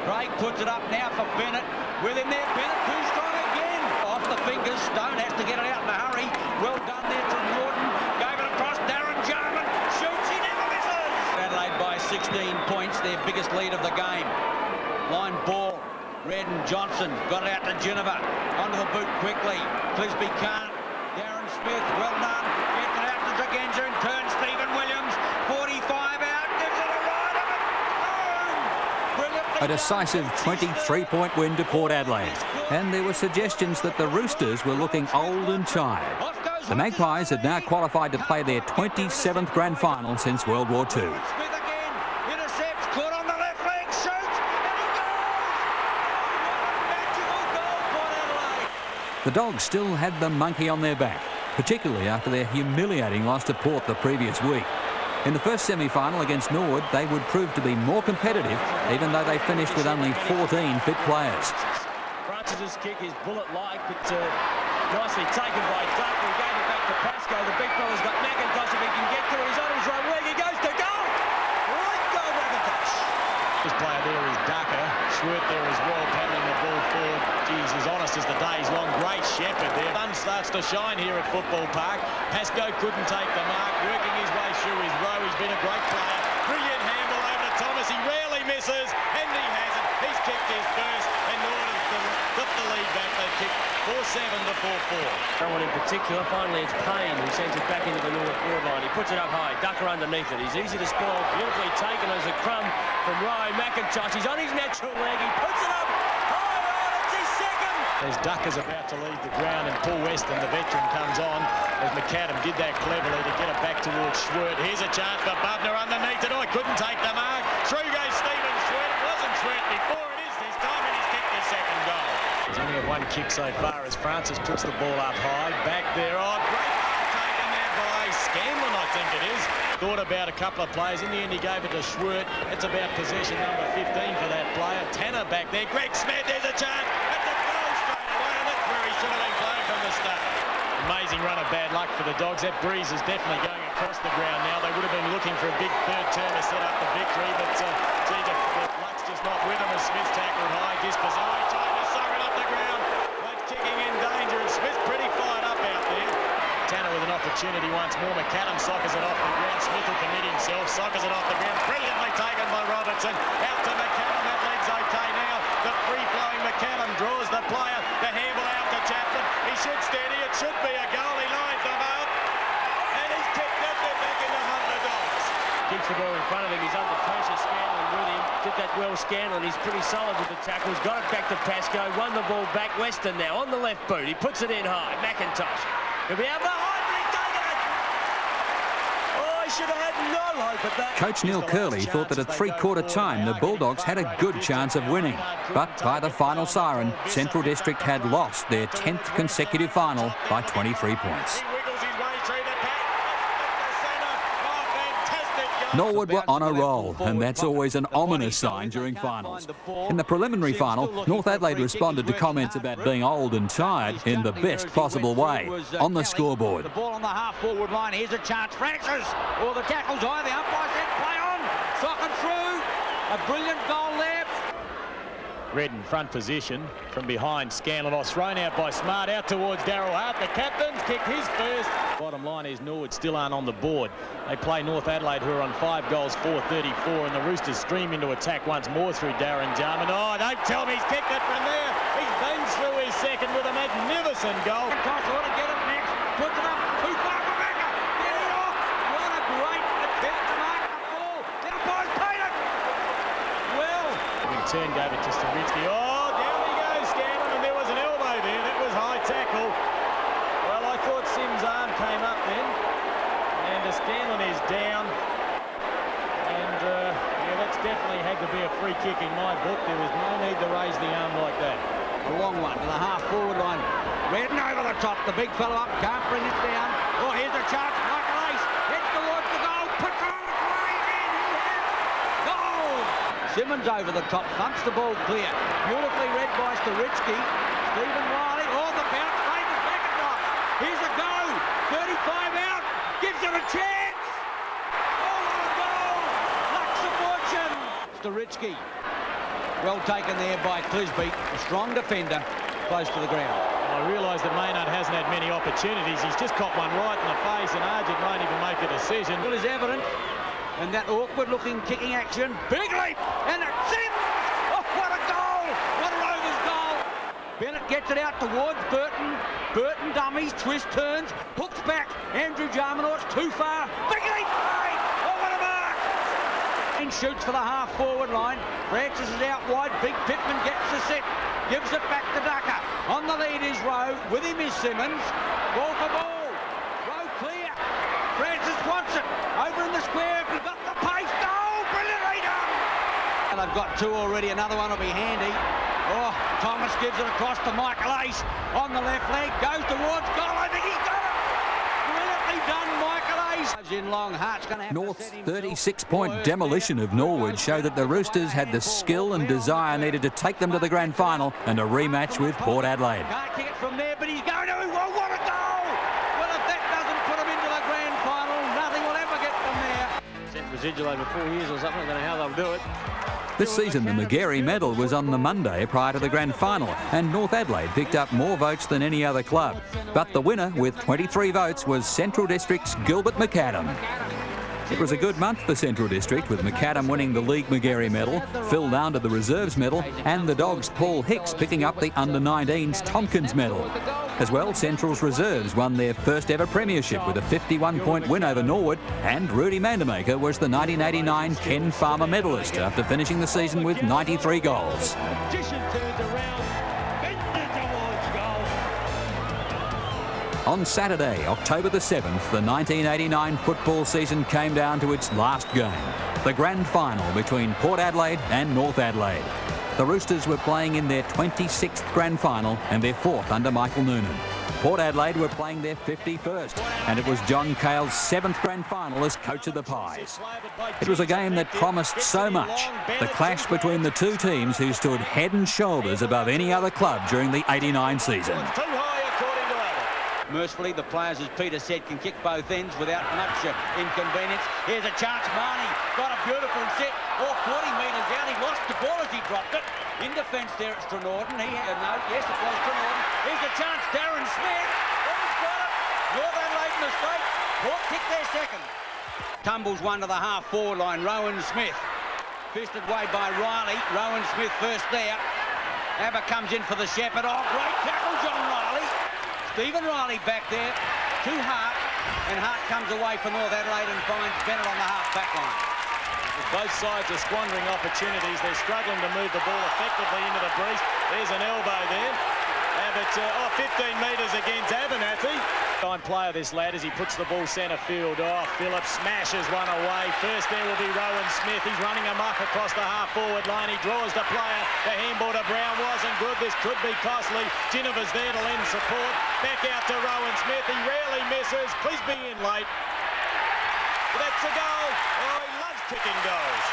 Craig puts it up now for Bennett. With him there, Bennett too strong again. Off the fingers, Stone has to get it out in a hurry. Well done there from Norton. Gave it across, Darren Jarman. Shoots, he never misses. Adelaide by 16 points, their biggest lead of the game. Line ball. Redden Johnson got it out to Geneva. Onto the boot quickly. Clisby can't. Darren Smith, well done. Gets it out to Dragenza and turns Stephen Williams. 45 out, gives it a ride of it. Boom! Brilliantly. A decisive 23-point win to Port Adelaide. And there were suggestions that the Roosters were looking old and tired. The Magpies had now qualified to play their 27th grand final since World War II. Smith again. Intercepts, caught on the left leg, shoots, and he goes! What a magical goal, Port Adelaide! The Dogs still had the monkey on their back, particularly after their humiliating loss to Port the previous week. In the first semi-final against Norwood, they would prove to be more competitive, even though they finished with only 14 fit players. Francis's kick is bullet-like, but nicely taken by Duck. He gave it back to Pascoe. The big fella's got McIntosh. If he can get to it, he's on his right leg. He goes to goal. Right goal, McIntosh. This player there is Ducker. Schwert there as well, paddling the ball forward. Geez, as honest as the day's long. Great shepherd there. Sun starts to shine here at Football Park. Pascoe couldn't take the mark, working his way through his row. He's been a great player. Brilliant handle over to Thomas. He rarely misses, and he hasn't. He's kicked his first, and Norton got the lead back. They kicked 4-7 to 4-4. Someone in particular, finally it's Payne who sends it back into the Norwood forward line. He puts it up high, Ducker underneath it. He's easy to spoil, beautifully taken as a crumb from Rowe. McIntosh, he's on his natural leg. He puts it up high on. It's his second. As Ducker's about to leave the ground and Paul Weston, the veteran, comes on, as McAdam did that cleverly to get it back towards Schwert. Here's a chance for Bubner underneath it. Oh, he couldn't take the mark. Through goes Stephen Schwert. It wasn't Schwert before. It is this time, and he's kicked his second goal. He's only had one kick so far as Francis puts the ball up high. Back there. Oh, great taken there by Scanlon, I think it is. Thought about a couple of players. In the end, he gave it to Schwert. It's about possession number 15 for that player. Tanner back there. Greg Smith, there's a chance. That's a goal straight away, and that's where he should have been playing from the start. Amazing run of bad luck for the Dogs. That breeze is definitely going across the ground now. They would have been looking for a big third turn to set up the victory, but gee, the luck's just not with them as Smith's tackled high. Dispossessed. Time to suck it up the ground. That's kicking in danger, and Smith's pretty fired up out there. Tanner with an opportunity once more. McAdam soccers it off the ground. Smith will commit himself. Soccers it off the ground. Brilliantly taken by Robertson. Out to McAdam. That leg's okay now. The free-flowing McAdam draws the player. The handball out to Chapman. He should steady. It should be a goal. He lines them up. And he's kicked it. They're back in the hunt, the Dogs. Keeps the ball in front of him. He's under pressure. Scanlon with him. Did that well, Scanlon. He's pretty solid with the tackles. Got it back to Pascoe. Won the ball back. Weston now on the left boot. He puts it in high. McIntosh. He'll be able to hide, but he's taken it. Oh, he should have had no hope at that. Coach Neil Curley thought that at three-quarter time the Bulldogs had a good chance of winning. But by the final siren, Central District had lost their 10th consecutive final by 23 points. Norwood were on a roll, and that's always an ominous sign during finals. In the preliminary final, North Adelaide responded to comments about being old and tired in the best possible way on the scoreboard. The ball on the half-forward line. Here's a chance. Francis. Oh, the tackle's high. The umpire said play on. Sock it through. A brilliant goal there. Redden front position from behind. Scanlon off, thrown out by Smart, out towards Darryl Hart. The captain's kicked his first. Bottom line is Norwood still aren't on the board. They play North Adelaide, who are on 5 goals, 4-34, and the Roosters stream into attack once more through Darren Jarman. Oh, don't tell me he's kicked it from there. He's been through his second with a magnificent goal. Toss ought to get it next. Puts it up too far for Becker. Get it off. What a great attempt to mark the ball. The umpire's paid it. Well. Turn gave it to Stawitsky. Oh, down he goes, Scanlon, and there was an elbow there. That was high tackle. Well, I thought Sim's arm came up then, and Scanlon is down. And, yeah, that's definitely had to be a free kick in my book. There was no need to raise the arm like that. A long one to the half-forward line. Redden over the top. The big fellow up. Can't bring it down. Oh, here's a chance. Michael Ace. Heads towards the goal. Puts it on the try again. He has goal. Simmons over the top, thumps the ball clear. Beautifully read by Sturicki. Stephen Riley, the bounce, Davis back and right. Here's a go, 35 out, gives him a chance. What a goal, Lux of fortune. Sturicki, well taken there by Clisby, a strong defender, close to the ground. I realise that Maynard hasn't had many opportunities. He's just caught one right in the face and Argent won't even make a decision. Well, is evident. And that awkward-looking kicking action. Big leap! And it's in! Oh, what a goal! What a Rovers goal! Bennett gets it out towards Burton. Burton dummies, twist turns, hooks back. Andrew Jarman, it's too far. Big leap! Hey! Oh, what a mark! And shoots for the half-forward line. Francis is out wide. Big Pittman gets the set. Gives it back to Ducker. On the lead is Rowe. With him is Simmons. Ball for ball. Rowe clear. Francis wants it. Over in the square. He got the pace. Goal! Brilliantly done! And they've got two already. Another one will be handy. Oh, Thomas gives it across to Michael Ace. On the left leg. Goes towards goal. I think he's got it. Brilliantly done, Michael Ace. In long, Hart's going to have North's 36-point demolition of Norwood showed that the Roosters had the skill and desire needed to take them to the grand final and a rematch with Port Adelaide. Can't kick it from there, but he's going to. Oh, what a goal! Well, if that doesn't put him into the grand final, nothing will ever get them there. Sent residual over 4 years or something. I don't know how they'll do it. This season, the McGarry medal was on the Monday prior to the grand final, and North Adelaide picked up more votes than any other club. But the winner, with 23 votes, was Central District's Gilbert McAdam. It was a good month for Central District, with McAdam winning the League McGarry medal, Phil Launder the Reserves medal, and the Dogs' Paul Hicks picking up the Under-19s Tompkins medal. As well, Central's Reserves won their first ever premiership with a 51-point win over Norwood, and Rudy Mandamaker was the 1989 Ken Farmer medalist after finishing the season with 93 goals. On Saturday, October the 7th, the 1989 football season came down to its last game, the grand final between Port Adelaide and North Adelaide. The Roosters were playing in their 26th grand final and their 4th under Michael Noonan. Port Adelaide were playing their 51st, and it was John Cale's 7th grand final as coach of the Pies. It was a game that promised so much, the clash between the two teams who stood head and shoulders above any other club during the 89 season. Mercifully, the players, as Peter said, can kick both ends without much inconvenience. Here's a chance. Marnie got a beautiful set. 40 metres out. He lost the ball as he dropped it. In defence there, it's Trenorden. He had a note. Yes, it was Trenorden. Here's a chance. Darren Smith. Oh, he's got it. North Adelaide mistake. Port kick their second. Tumbles one to the half-forward line. Rowan Smith. Fisted away by Riley. Rowan Smith first there. Abba comes in for the Shepherd. Oh, great tackle, John Riley. Stephen Riley back there to Hart, and Hart comes away for North Adelaide and finds Bennett on the half-back line. Both sides are squandering opportunities. They're struggling to move the ball effectively into the breeze. There's an elbow there. Abbott, 15 metres against Abernathy. Fine player, this lad, as he puts the ball centre field. Oh, Phillips smashes one away. First there will be Rowan Smith. He's running amok across the half-forward line. He draws the player. The handball to Brown wasn't good. This could be costly. Ginniver's there to lend support. Back out to Rowan Smith. He rarely misses. Clisby in late. But that's a goal. Oh, he loves kicking goals.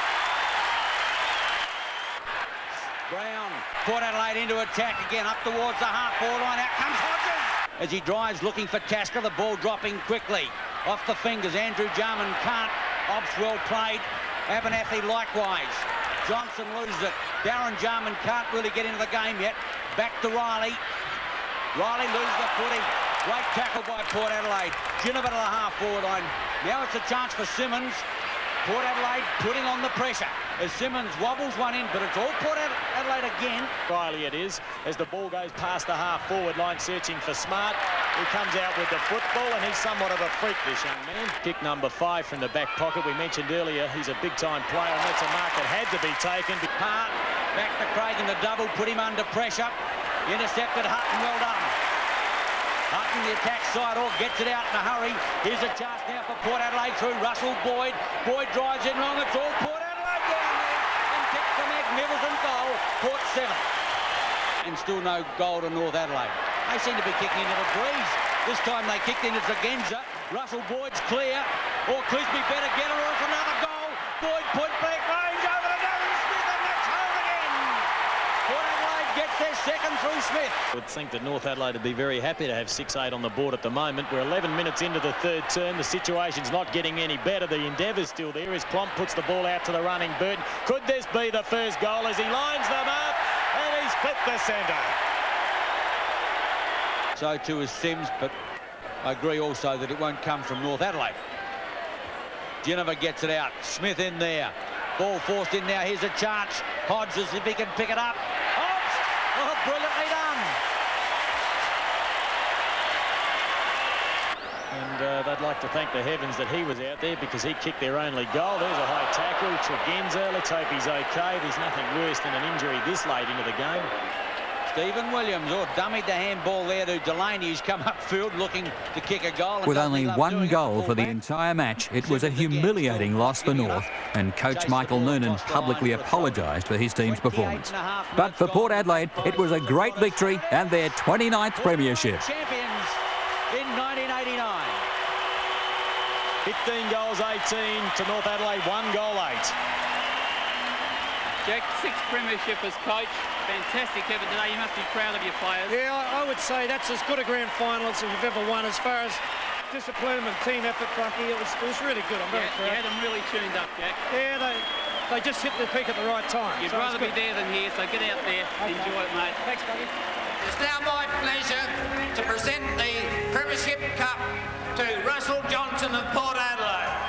Brown, Port Adelaide into attack again, up towards the half-forward line. Out comes Hodges. As he drives looking for Tasker, the ball dropping quickly. Off the fingers, Andrew Jarman can't. Ops well played. Abernathy likewise. Johnson loses it. Darren Jarman can't really get into the game yet. Back to Riley. Riley loses the footy. Great tackle by Port Adelaide. Ginniver to the half-forward line. Now it's a chance for Simmons. Port Adelaide putting on the pressure as Simmons wobbles one in, but it's all Port Adelaide again. Riley it is, as the ball goes past the half-forward line, searching for Smart. He comes out with the football, and he's somewhat of a freak, this young man. Kick number 5 from the back pocket. We mentioned earlier he's a big-time player, and that's a mark that had to be taken. Hart, back to Craig in the double, put him under pressure. Intercepted Hutton, well done. Hutton, the attack side, all gets it out in a hurry. Here's a chance now for Port Adelaide through Russell Boyd. Boyd drives in wrong. It's all Port Adelaide down there and kicks a magnificent goal. Port 7. And still no goal to North Adelaide. They seem to be kicking into the breeze. This time they kicked into Zagenza. Russell Boyd's clear. Or Clisby better get it, or it's another goal. Boyd point blank range over to Darren Smith. through Smith. I would think that North Adelaide would be very happy to have 6-8 on the board at the moment. We're 11 minutes into the third term. The situation's not getting any better. The endeavour's still there as Plomp puts the ball out to the running Burton. Could this be the first goal as he lines them up? And he's split the centre. So too is Sims, but I agree also that it won't come from North Adelaide. Geneva gets it out. Smith in there. Ball forced in now. Here's a chance. Hodges, if he can pick it up. Hobbs! Oh, brilliantly done. And they'd like to thank the heavens that he was out there because he kicked their only goal. There's a high tackle. Tregenza, let's hope he's okay. There's nothing worse than an injury this late into the game. Stephen Williams, dummied the handball there to Delaney, who's come upfield looking to kick a goal. With only one goal for the entire match, it was a humiliating loss for North, and coach Michael Noonan publicly apologised for his team's performance. But for Port Adelaide, it was a great victory and their 29th premiership. Champions in 1989. 15 goals, 18 to North Adelaide, 1 goal, 8. Jack, 6th premiership as coach. Fantastic effort today. You must be proud of your players. Yeah, I would say that's as good a grand final as we've ever won. As far as discipline and team effort, Bucky, it was really good. I'm very proud. You had them really tuned up, Jack. Yeah, they just hit the peak at the right time. You'd rather be there than here, so get out there. Okay. Enjoy it, mate. Thanks, Bucky. It's now my pleasure to present the Premiership Cup to Russell Johnson of Port Adelaide.